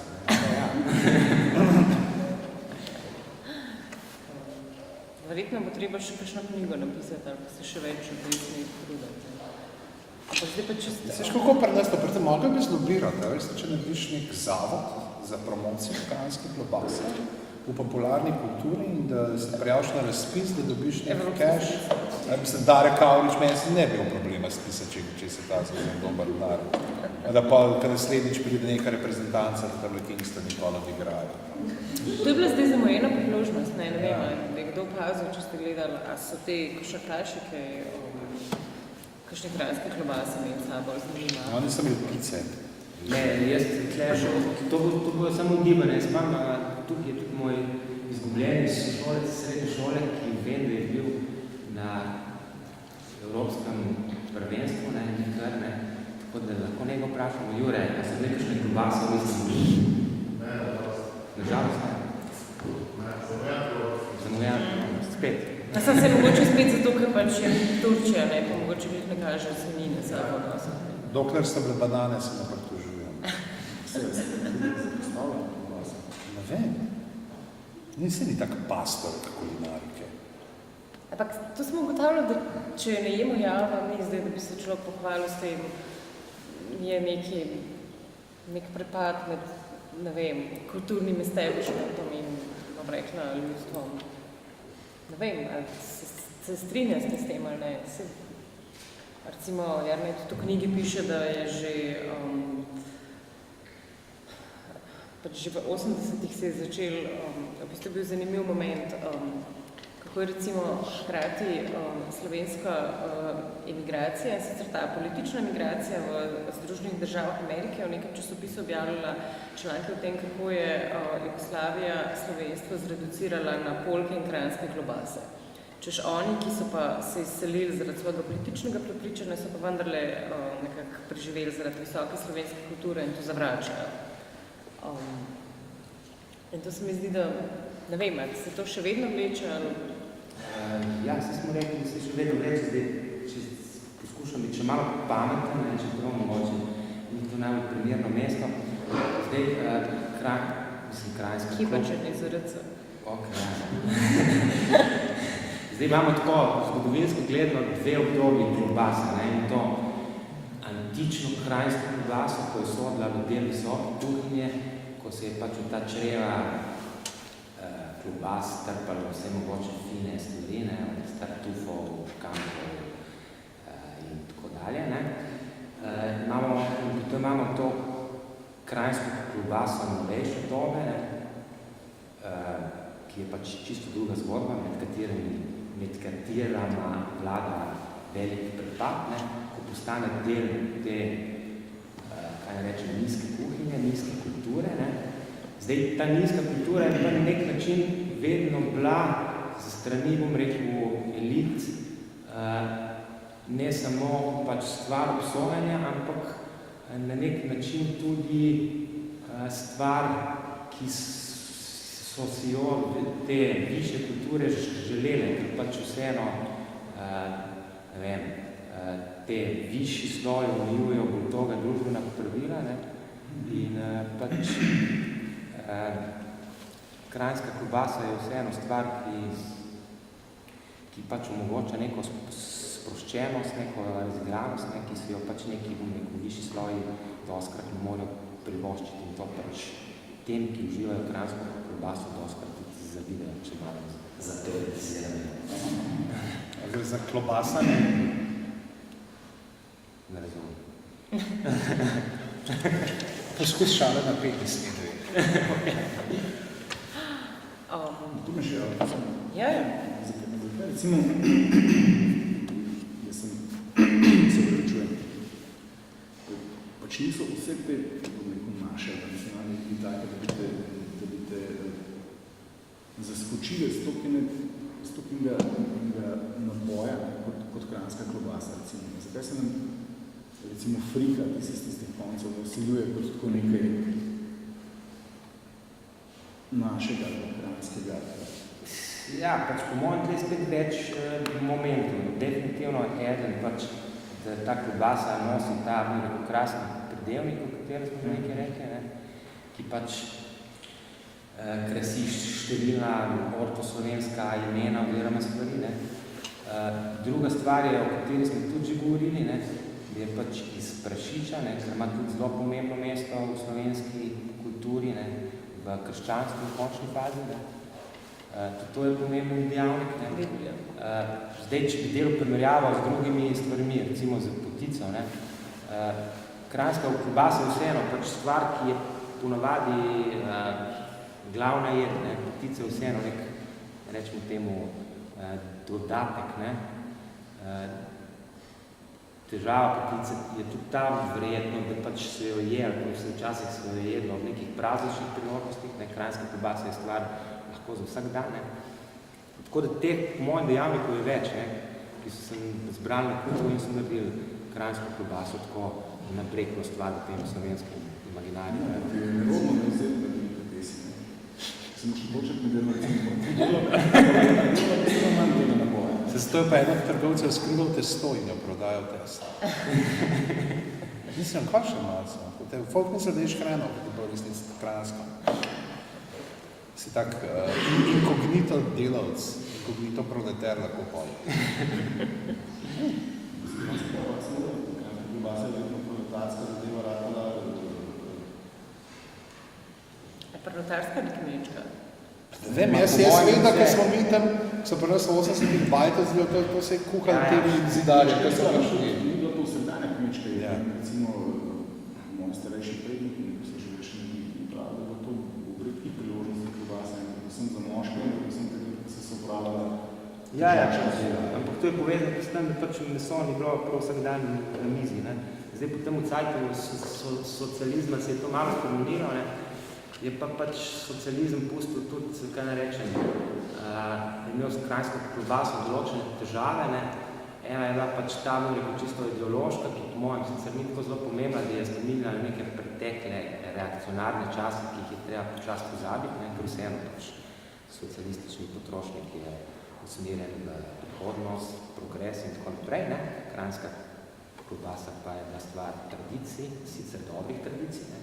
S1: Verjetno bo treba še kakšno knjigo napisati, ali pa se še več v pesmi trudati. Ampak zdaj pa čisto...
S2: Seš, kako pri nas to, predtem mogel bi zlobirati, če napiš nek zavod za promocijo kranjske kielbase v popularni kulturi in da se prijaviš na razpis, da dobiš nek cash. Mislim, Darek Kavrič, meni se ne bi imel problema spisati, če se ta zelo dober dar. Da pa, kad naslednjič pride neka reprezentanca, da tam Kingston nikoli odigrajo.
S1: To je bila zdaj zamojena priložnost, ne vem, da je kdo opazil, če ste gledali, a so te košarkaši, kakšne krajinske kielbase imeli sabo zanima.
S2: Oni so imeli pice.
S3: Ne, jaz to bo samo ugibanje. Jaz imam, tukaj je tudi moj izgubljeni sošolec srednje šole, ki vem, da je bil na evropskem prvenstvu, nekaj, tako da lahko nekaj vprašamo. Jure, a se nekaj kielbase v Istanbulu? Nažalost, ne. Zamujeno, spet.
S1: A sem se mogoče spet zato, ker pač je Turčija, ne, pa mogoče jih ne kaže svinine sabo nosa.
S2: Dokler so bile banane, se ne pritožujem.
S4: Se postavljam kielbasa.
S2: Ne vem. Nisi ni tak pastor kulinarike.
S1: Ampak to smo ugotavljali, da če ne jemo java, ni zdaj, da bi se človek pohvalil s tem, je nek prepad med, ne vem, kulturnim establishmentom in, bom rekla, ljudstvom. Ne vem, ali se strinjate s tem ali ne. Recimo, Jernej tudi v knjigi piše, da je že v 80-ih se je začel, v bistvu bil zanimiv moment, kako je recimo hkrati slovenska emigracija, sicer ta politična emigracija v Združenih državah Amerike v nekem časopisu objavljala članke o tem, kako je Jugoslavija slovenstvo zreducirala na polke in krajinske kielbase. Češ oni, ki so pa se izselili zaradi svojega političnega prepričanja, so pa vendarle nekako preživeli zaradi visoke slovenske kulture in to zavračajo. In to se mi zdi, da, ne vem, ali se to še vedno vleče ali...
S3: Ja, se smo rekli, da se še vedno vleče, zdaj, če poskušam biti še malo pameten, če prav mogoče, ni to najbolj primerno mesto. Zdaj, krajinska...
S1: Kibačenje za RC.
S3: Ok, ja. Zdaj imamo tako zgodovinsko gledno dve obdobji kielbase, in to antično krajinsko kielbaso, ko je sodila v del visoke kuhinje, ko se je pač v ta čreva kielbas trpalo vse mogoče fine stvari, od tartufov, škampov in tako dalje. Potem imamo to krajinsko kielbaso novejše dobe, ki je pač čisto druga zgodba, med katerama vlada veliki prepad, ko postane del te, kaj rečem, nizke kuhinje, nizke kulture. Zdaj, ta nizka kultura je na nek način vedno bila za strani, bom rekel, elit, ne samo pač stvar obsojanja, ampak na nek način tudi stvar, ki so si jo te višje kulture želele, ker pač vseeno, ne vem, te višji sloji omejujejo bolj toga družbena pravila, ne, in pač kranjska klobasa je vseeno stvar, ki pač omogoča neko sproščenost, neko razgranost, ne, ki si jo pač neki višji sloji doskrat ne morejo privoščiti in to pač tem, ki uživajo kranjsko klobaso, doskrat tudi zavidajo, če malo zateoretizirajo.
S2: Gre za klobasanje?
S3: Ne razumem.
S2: Poskus šale na 5 smedovi.
S4: Tu me še javljam.
S1: Ja.
S4: Zakaj? Recimo, jaz se prečujem. Pač niso vse te naše nacionalne identitete, da bi te zaskočile stokinega naboja kot kranjska klobasa, recimo. Zakaj se nam recimo frika, ki se z tistih koncev vsiljuje kot tako nekaj našega kranjskega?
S3: Ja, pač po mojem tle spet več momentov. Definitivno eden pač, da ta klobasa nosi ta krasni pridevnik, o katerem smo nekaj rekli, ne, ki pač krasi številna ortoslovenska imena oziroma stvari. Ne. Druga stvar je, o kateri smo tudi že govorili, ne, je pač iz prašiča, ne, ker ima tudi zelo pomembno mesto v slovenski kulturi, ne, v krščanstvu v končni fazi. Ne. Tudi to je pomemben dejavnik. Ne. Zdaj, če bi delal primerjavo z drugimi stvarmi, recimo z potico, ne, kranjska klobasa je vseeno pač stvar, ki je ponavadi glavna jed, ne. Potica je vseeno nek, rečemo temu, dodatek. Ne. Težava potice je tudi tam verjetno, da pač se jo je, ali pa včasih se jo je jedlo v nekih prazničnih priložnostih, ne. Kranjska klobasa je stvar lahko za vsak dan. Ne. Tako da teh, po mojem dejavniku je več, ne, ki so se zbrali na kupu in so naredili kranjsko klobaso tako naprekno stvar v tem slovenskem imaginarju.
S4: To je nerodno da izvedno, da bi pesi. Sem še počet mi delati.
S2: Zato je pa eno trgovcev skrival testo in jo prodajal testo. Mislim, kakšen malce. Folk ne sledeš hrano, kot je bilo resnici kranjsko. Si tak inkognito delavc, inkognito proletar lahko poli.
S4: Klobasa je vedno proletarska zadeva ratala.
S1: Je proletarska ali kmečka?
S2: Vem, jaz vem, da ko smo mi tam, so pri nas 80 bajtov zelo, to se je kuhal temi zidarje, ko so prišli.
S4: Ni bilo to vsakdanja kmečka, recimo moji starejši predniki, ko so že še nekaj pravi, da bo to v redkih priložnosti klobasa in predvsem za moške, in predvsem takrat, ko se upravljala.
S3: Ja, ampak to je povezano s tem, da pač meso ni bilo prav vsak dan na mizi. Ne. Zdaj po tem cajtu socializma se je to malo spremenilo, ne. Je pa pač socializem pustil tudi, kaj ne rečem, imel s kranjsko klobaso določene težave. Ne. Ena je bila pač ta čisto ideološka, ki po mojem sicer ni tako zelo pomembna, da je spominjala neke pretekle reakcionarne čase, ki jih je treba počas pozabiti, ne, ker vseeno pač socialistični potrošnik je usmerjen v prihodnost, progres in tako naprej. Ne. Kranjska klobasa pa je bila stvar tradicij, sicer dobrih tradicij. Ne.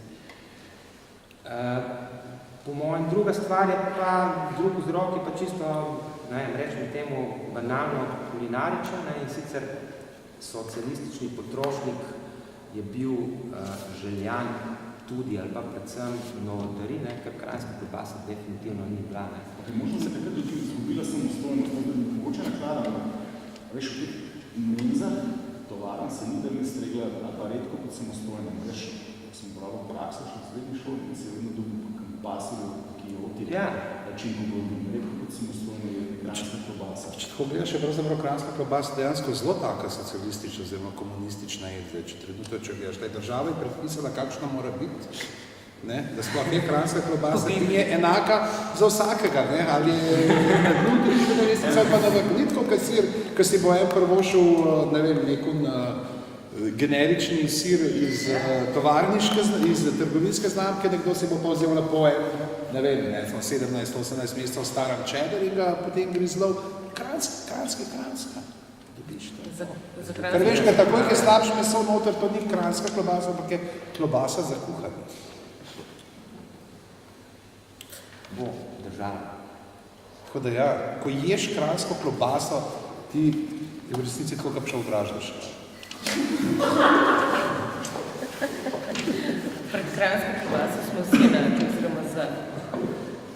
S3: Po mojem druga stvar je pa, drug vzrok je pa čisto, ne vem, rečem temu banalno kulinaričen, ne, in sicer socialistični potrošnik je bil željan tudi ali pa predvsem novodari, ne, ker kranjska klobasa definitivno ni bila. Ne.
S4: Možno se takrat tudi izgubila samostojnost, da bi mogoče nakladala, veš, v teh menzah tovarn se ni da stregla, ali pa redko kot samostojno, veš, sem pravil prakso še v srednji šoli in se je vedno dobil po kampasilju, ki je otiri, čim ko bilo redko kot samostojno je kranjska klobasa.
S2: Če tako gledaš, je pravzaprav kranjska klobasa dejansko zelo taka socialistična oziroma komunistična jed. Če trenutno, če gledaš, ta država je predpisala, kakšna mora biti ne? Da sploh je kranjska klobasa, ki je enaka za vsakega, ne? Ali je na dnu turiške nevestice ali pa na vrhu. Ni tako sir, ki si bo en prvošel, ne vem, nekun generični sir iz tovarniške, iz trgovinske znamke, nekdo si bo pa vzel na po ne vem, 17-18 mesecev starem čeder in ga potem grizlov. Kranjska. Ker veš, ker takoj, ki je slabše meso noter, to ni kranjska klobasa, ampak je klobasa za kuhanje.
S3: Bo država.
S2: Tako da ja, ko ješ kranjsko klobaso, ti v resnici tako kapša odražaš.
S1: Pred kranjsko klobaso smo vsi enaki, oziroma za.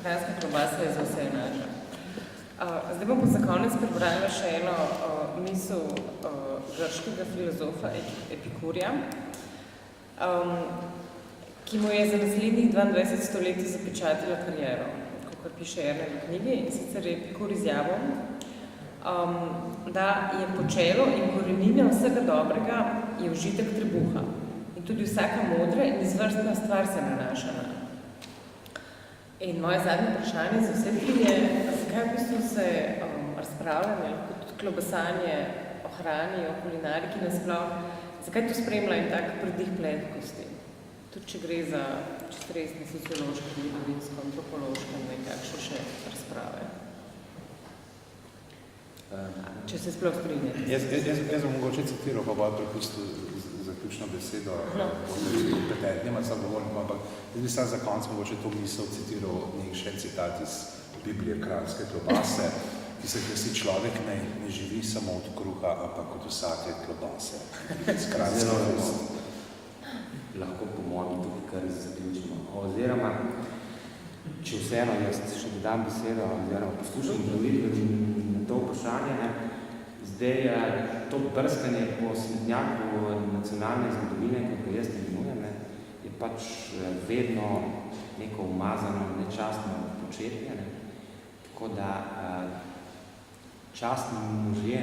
S1: Kranjska klobasa je za vse enaka. Zdaj bom za konec prebrala še eno misel grškega filozofa Epikurja, ki mu je za naslednjih 22 stoletij zapečatila kariero, kakor piše Erne v knjigi, in sicer je Epikur izjavil, da je počelo in korenina vsega dobrega je užitek trebuha. In tudi vsaka modra in izvrstna stvar se nanaša na. In moje zadnje vprašanje za vse tri je, zakaj v bistvu se razpravljanje, kot klobasanje o hrani, o kulinariki nasploh, zakaj to spremlja in tak predih pletkosti? Tudi če gre za čisto resne sociološke, zgodovinsko, antropološke, nekakšne še razprave. Če se sploh strinjate.
S2: Jaz bom mogoče citiral, pa bo prepustil zaključno besedo, kompetentnima sam govorim, ampak jaz bi sam za konc mogoče to misel citiral še citat iz Biblije kranjske klobase, ki se glasi, človek ne živi samo od kruha, ampak od vsake klobase. Iz kranjske klobase.
S3: Lahko po mojem tukaj kar zaključimo. Oziroma, če vseeno jaz še dodam besedo, oziroma poslušam na to vprašanje, ne? Zdaj, to brskanje po smetnjaku nacionalne zgodovine, kot ga jaz imenujem, je pač vedno neko umazano, nečastno početje. Ne? Tako da častni možje,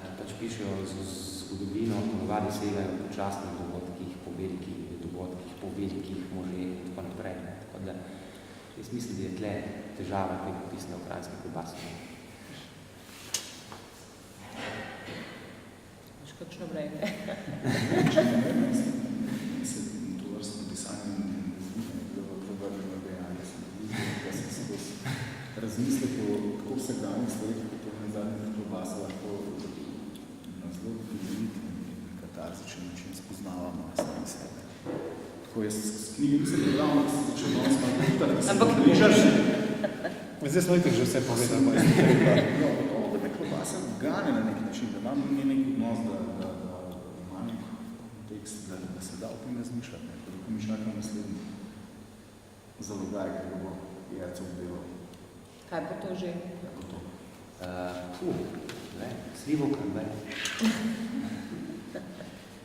S3: ki pač pišejo zgodovino, ponovadi segajo po častnih dogodkih, po velikih možje in tako naprej. Ne? Tako da jaz mislim, da je tle težava te popisne v kranjske klobase.
S1: Kakšno brejte?
S4: To vrstno pisanje v vrljeno dejanje sem videl, da sem se tako vsakdanjih stvari, kot je na zadnjih klobasa, lahko na zelo primerit in katarzičen način spoznavamo sami sebe. Tako jaz s knjigi nisem prebral, da sem začel malo smakutati, da se približaš.
S2: Zdaj smo itak že vse povedali.
S4: Da me klobasa gane na nek način, da imam nek odnos, da ima nek kontekst, da se da o tem razmišljati. Ko mi čakam naslednji zalogaj, ki bo jajcev delal.
S1: Kaj bo to že?
S4: Kaj bo to?
S3: Slivovka, ne?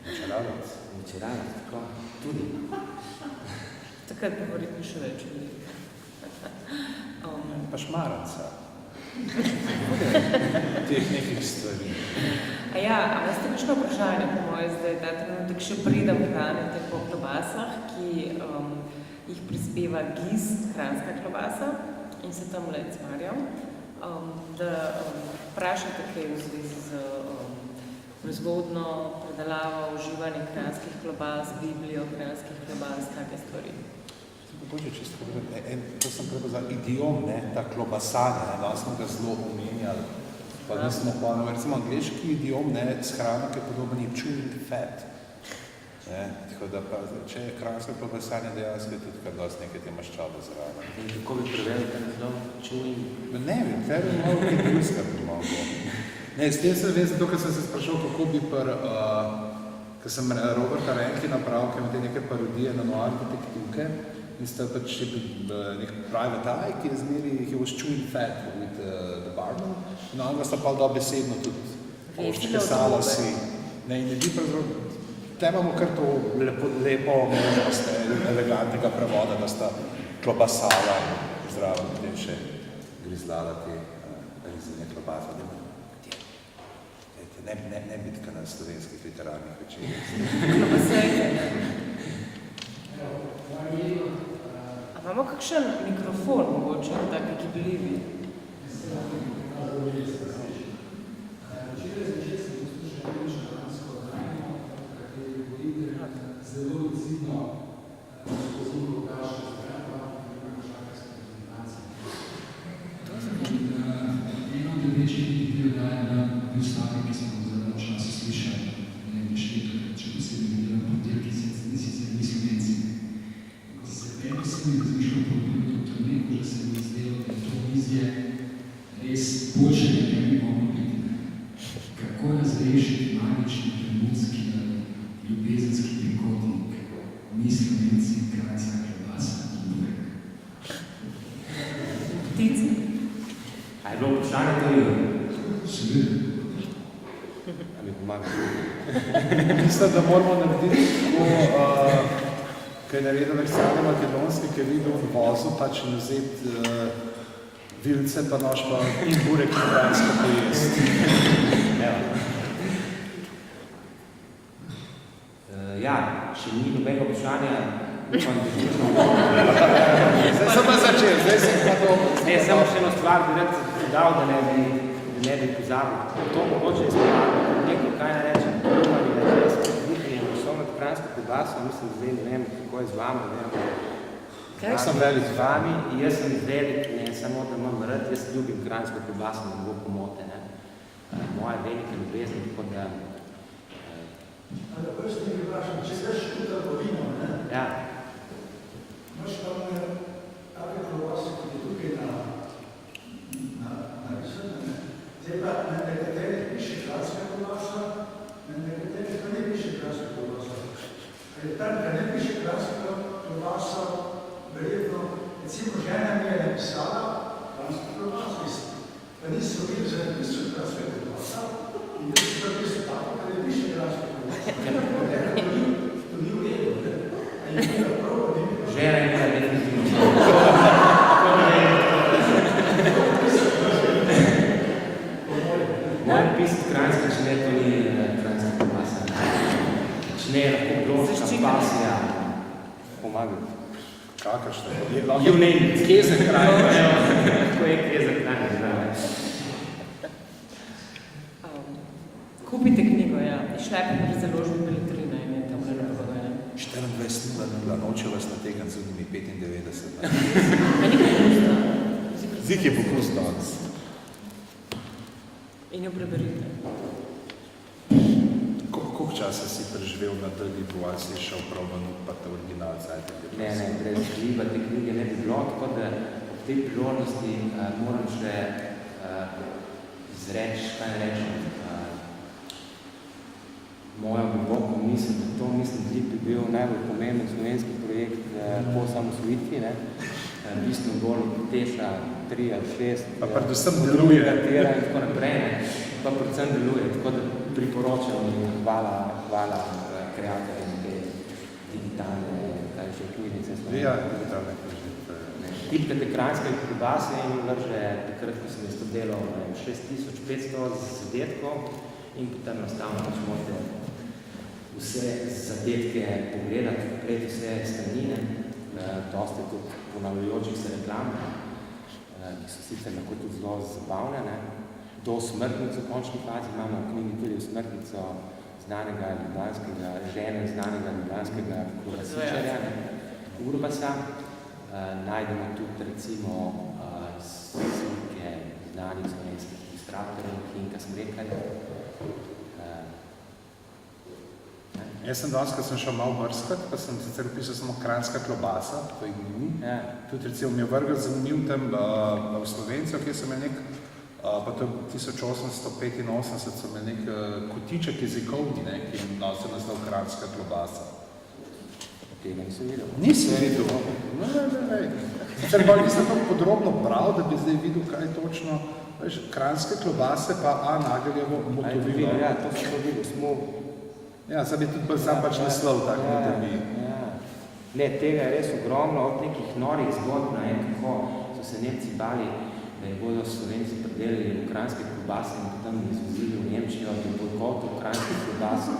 S2: Večeravac,
S3: tako, tudi.
S1: Takrat bo verjetno še več ljudi.
S2: Pa šmaranca. Teh nekih stvari.
S1: A veste kakšno vprašanje po moje zdaj, ta trenutek še pridem hranite po klobasah, ki jih prispeva GIS, kranjska klobasa, in se tam le cmarjal, da vprašate kaj v zvezi z proizvodno, predelavo, uživanje kranjskih klobas, Biblijo kranjskih klobas, take stvari.
S2: Bože, čisto povedati, to sem prebozal idiom, ta klobasanje, da smo ga zelo omenjali, pa nismo pa, recimo angliški idiom, s hrano, ki je podoben je chewing fat. Tako da pa, če je kranjsko klobasanje, dejansko je tudi kar dosti nekaj te maščabe zraven.
S3: In kako bi prevedel ta naslov? Chewing?
S2: Ne vem, kaj bi malo kaj drugega pomogel. S tem sem vezal, ker sem se sprašal, kako bi ker sem Roberta Renki napravil, ker ima te neke parodije na noir detektivke, in sta pač nek private eye, ki je zmeri, he was chewing fat with the barman, in ona sta pa dobesedno tudi oščkesala si. In ne bi pravzaprav, te imamo kar to lepo možnost elegantnega prevoda, da sta klobasala zdravo, potem še grizlala te rezine klobasa. Ne bitka na slovenskih veteranih večerih.
S1: Klobasajte. Imamo kakšen mikrofon, mogoče, taki gibljivi?
S5: Zelo lucidno skozi pokaže zgraba, ima šakarske prezentacije. Eno od večjih videl daje na bil stavek, ki smo zelo časa slišali, ne nešteto, če posebej vidim podelki, sicer ni Slovenci. Septembra sem razmišljal po obilu turneku, da se mi zdelo, da je to vizije res boljše, ne bi moglo biti. Kako razrešiti magični trenutski ljubezenski trikotnik, mi Slovenci, krajska klobasa in burek.
S1: Ptice.
S3: A je bilo vprašanje to Igor?
S5: Seveda.
S3: A mi pomaga?
S2: Mislim, da moramo narediti tako, kaj je naredil Aleksandar Makedonski, ki je videl v vozu, pa če ne vzeti vilce, pa nož pa in burek in krajsko pojest.
S3: Ja, če ni nobenega vprašanja, upam, da že
S2: Zdaj sem pa začel, zdaj sem pa to.
S3: Ne, samo še eno stvar bi rad dal, da ne bi pozabil. To mogoče je spomarno, nekaj kaj ne rečem, ali da je spet dihanje, osnovno kranjsko klobaso, mislim, zdaj ne vem, kako je z vami, ne vem.
S2: Jaz sem velik
S3: z vami, jaz sem velik, ne samo, da imam rad, jaz ljubim kranjsko klobaso, da ne bo pomote, ne. Moja velika ljubezen, tako da
S5: Ali prvi ste mi vprašali, če veš tudi trgovino, ne?
S3: Ja.
S5: Imaš tam take klobase, ki je tukaj narisane, ne? Zdaj pa na nekaterih piše kranjska klobasa, na nekaterih pa ne piše kranjska klobasa. Ker tam, ker ne piše kranjska klobasa, verjetno, recimo žena mi je napisala kranjska klobasa, pa niso videli za napisal kranjska klobasa, in da se pa piše tako, ker ne piše kranjska klobasa. To ni v redu, ne? A je bila prav, da ni bila.
S3: Žena je bila definitivno. Moram pisati kranjska, če ne, to ni kranjska klobasa. Če ne, lahko bloška, pasija. Pomagam.
S2: Kakršne?
S3: You name it.
S2: Keze kraj.
S3: Kako je keze kraj, ne znam.
S1: Kupite knjigo, ja. Išlepite pri založbi Beletrina in je tam gledal prodajne.
S2: 24.00, noče vas nategati z unimi 95.
S1: A ni popusta?
S2: Zik je popust danes.
S1: In jo preberite.
S2: Koliko časa si preživel na Trgitu, ali si šel prav ven, pa te original zajte?
S3: Ne, brez živa te knjige ne bi bilo, tako da v tej priložnosti moram še izreči, kaj ne rečem, moja globoko misel, da to mislim, da bi bil najbolj pomemben slovenski projekt po samosvojitvi, ne? Bistveno bolj teša 3 ali 6.
S2: Pa predvsem deluje.
S3: In tako naprej, ne? Pa predvsem deluje, tako da priporočam in hvala kreatorjem te digitalne, kaj še knjižnice.
S2: Ja, digitalne knjižnice.
S3: Tipkate kranjske klobase in vrže, takrat, ko sem jaz to delal, 6500 zadetkov in potem nastavno pač morate vse zadetke pogledati, pred vse stranine, dosti tudi ponavljajočih se reklam, ki so sicer lahko tudi zelo zabavne, ne. Do smrtnico v končni fazi imamo v knjigi tudi smrtnico znanega ljubljanskega, žene znanega ljubljanskega klobasičarja, Urbasa. Najdemo tudi recimo slike znanih slovenskih ilustratorjev, Hinka Smrekarja.
S2: Jaz sem danes, ko sem šel malo brskati, pa sem sicer opisal samo kranjska klobasa, to jih ni. Tudi recimo mi je vrgel zanimiv tam v Slovencijo, kjer sem je nek, pa to je 1885, sem je nek kotiček jezikovni, ne, ki je nosil naslov kranjska klobasa.
S3: Tega nisem videl.
S2: Nisem videl. Ne. Sicer pa nisem tako podrobno bral, da bi zdaj videl, kaj je točno. Veš, kranjske klobase pa A. Nageljevo motovilo.
S3: Ja, to sem to videl, smo...
S2: Ja, zdaj je tudi sam pač naslov tak, da bi...
S3: Ne, tega je res ogromno, od nekih norih zgodb, kako so se Nemci bali, da je bodo Slovenci predelili kranjske klobase in potem izvozili v Nemčijo, da bo gotovo kranjske klobase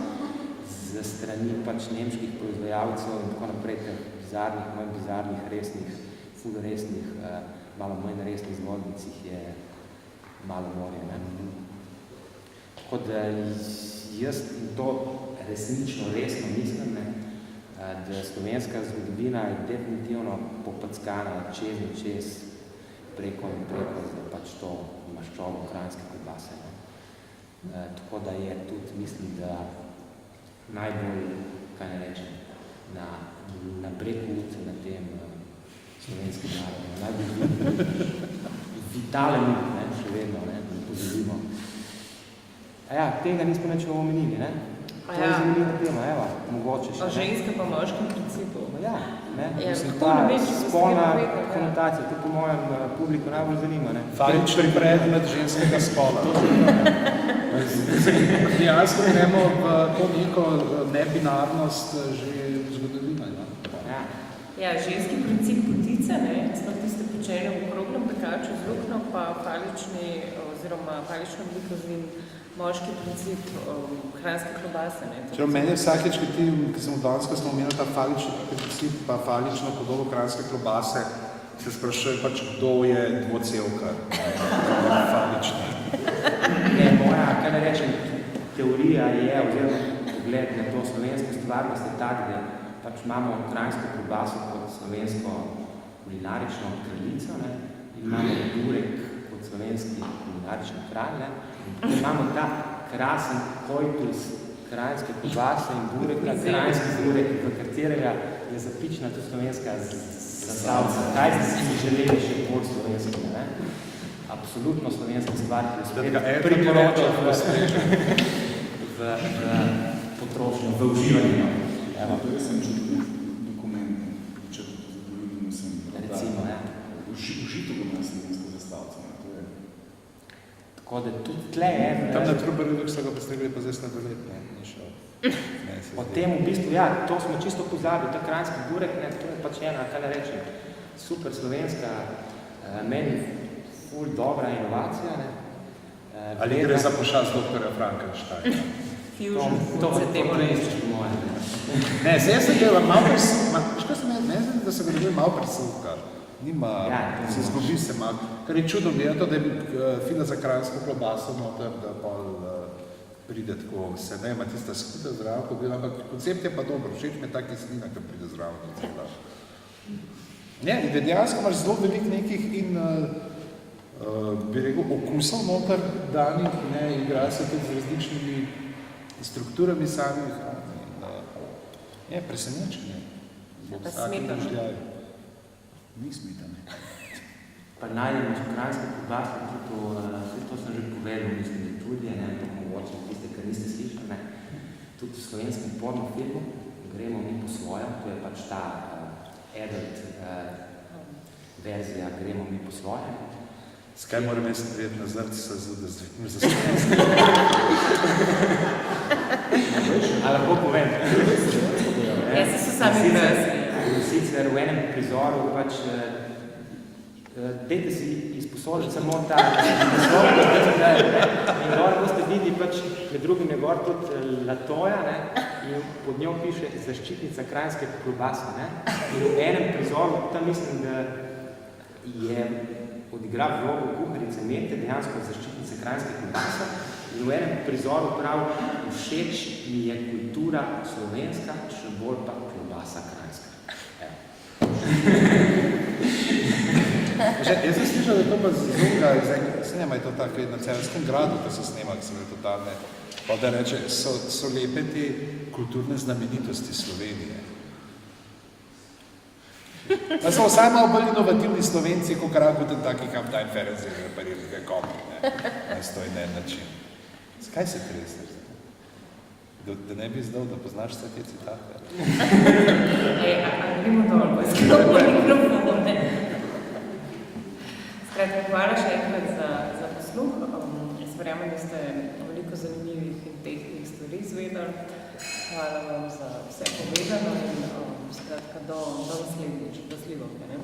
S3: za strani pač nemških proizvajalcev in tako naprej, teh bizarnih, manj bizarnih, resnih ful resnih, malo manj resnih zgodnicih je malo morje. Ne? Tako da jaz to resnično resno mislim, ne? Da slovenska zgodovina je definitivno popackana čez in čez preko za pač to maščobo kranjske klobase. Ne? Tako da je tudi, mislim, da najbolj, kaj ne rečem, na breakout na tem slovenskem narodu. Najbolj vitalen, ne, še vedno, ne, da pozivimo. Tega nismo neč omenili, ne? To je zanimljiva tema, mogoče še.
S1: Ženske pa moškem principu.
S3: Ne? Mislim,
S1: to ne vem, če
S3: spolna konotacija, to po mojem publiku najbolj zanima, ne?
S2: Falični predmet ženskega spola.
S4: Dejansko gremo v to neko nebinarnost že zgodovina.
S1: Ženski princip potice, ne, smo tiste počene v okroglem pekaču z lukno, pa falično obliko zvin, moški princip kranjske klobase.
S2: Meni vsakeč, ki sem v Dansko smo omenili ta falični princip, pa falično podobo kranjske klobase, se sprašuje pač, kdo je dvocevka. Falični.
S3: Moja, kaj ne rečem, teorija je, oziroma pogled na to slovensko stvarnost je tak, da pač imamo kranjsko klobaso kot slovensko kulinarično kraljico, ne, in imamo burek kot slovenski kulinarični kralj, ne, in imamo ta krasen koitus kranjske klobase in bureka, kranjski burek, v katerega je zapičena tudi slovenska zastavca. Kaj ste si želeli še bolj slovensko, ne? Absolutno slovenska stvar, ki je spet priporočal v potrošnjo, v uživanju.
S4: To je sem čutil dokument, če to zadovoljimo sem.
S3: Recimo,
S4: Užito bo na slovensko zastavca.
S3: Tako da tudi tle je...
S2: Tam na Trubarju so ga postregli pa zdaj sladolet, ne, ni šel.
S3: O tem v bistvu, to smo čisto pozabili, ta kranjski burek, ne, to je pač ena, kaj ne rečem, super slovenska, meni ful dobra inovacija, ne.
S2: Ali gre za pošast doktorja Frankensteina?
S1: Fusion,
S3: to
S1: se temu reči.
S2: Ne, zdaj se je malo presuvka, da se ga dobi malo presuvka. Nima, se zgubi se malo. Kar je čudo gledati, da je fila za kranjsko klobaso noter, da pol pride tako vse, ne, ima tista skuta zraven, ampak koncept je pa dobro, všeč me ta kislina, ki pride zraven. Ne, in dejansko imaš zelo veliko nekih in bi rekel, okusov noter danih, ne, igra se tudi z različnimi strukturami samih. Je presenečenje.
S1: Pa smetano.
S2: Ni smetane.
S3: Pa najdemo v kranjske klobase, tudi to sem že povedal, mislim, da tudi, ne, to mogoče tiste, kar niste slišali, ne. Tudi v slovenskem porno filmu gremo mi po svojem, to je pač ta adult verzija, gremo mi po svojem.
S2: Skaj moram jaz prijeti na zrci se da zdvihnem za slovenski?
S3: Ali lahko povem?
S1: Jaz so sami vrsti.
S3: Sicer v enem prizoru pač dajte si izposoditi samo ta naslov, in gor boste videli pač, med drugim je gor tudi Latoja, ne, in pod njo piše zaščitnica kranjske klobase, ne, in v enem prizoru, tam mislim, da je odigra vlogo kuharice Mete, dejansko zaščitnice kranjske klobase, in v enem prizoru prav všeč mi je kultura slovenska, še bolj pa klobasa kranjska.
S2: Jaz sem slišal, da je to pa zunga, snema je to tako na Celjskem gradu, ko se snema, ki so bile totalne, pa da reče, so lepe te kulturne znamenitosti Slovenije. Da smo vsaj malo bolj inovativni Slovenci, kot ragote takih uptime ferenci, reparirke komi, ne, na stojne način. Skaj se treseš? Da ne bi zdal, da poznaš vse te citate?
S1: Gremo dol, bo izklopo mikrofone. Skratka, hvala še enkrat za posluh. Jaz verjamem, da ste veliko zanimivih in tehnih stvari izvedeli. Hvala vam za vse povedano in skratka do naslednjič, do slivovke, ne?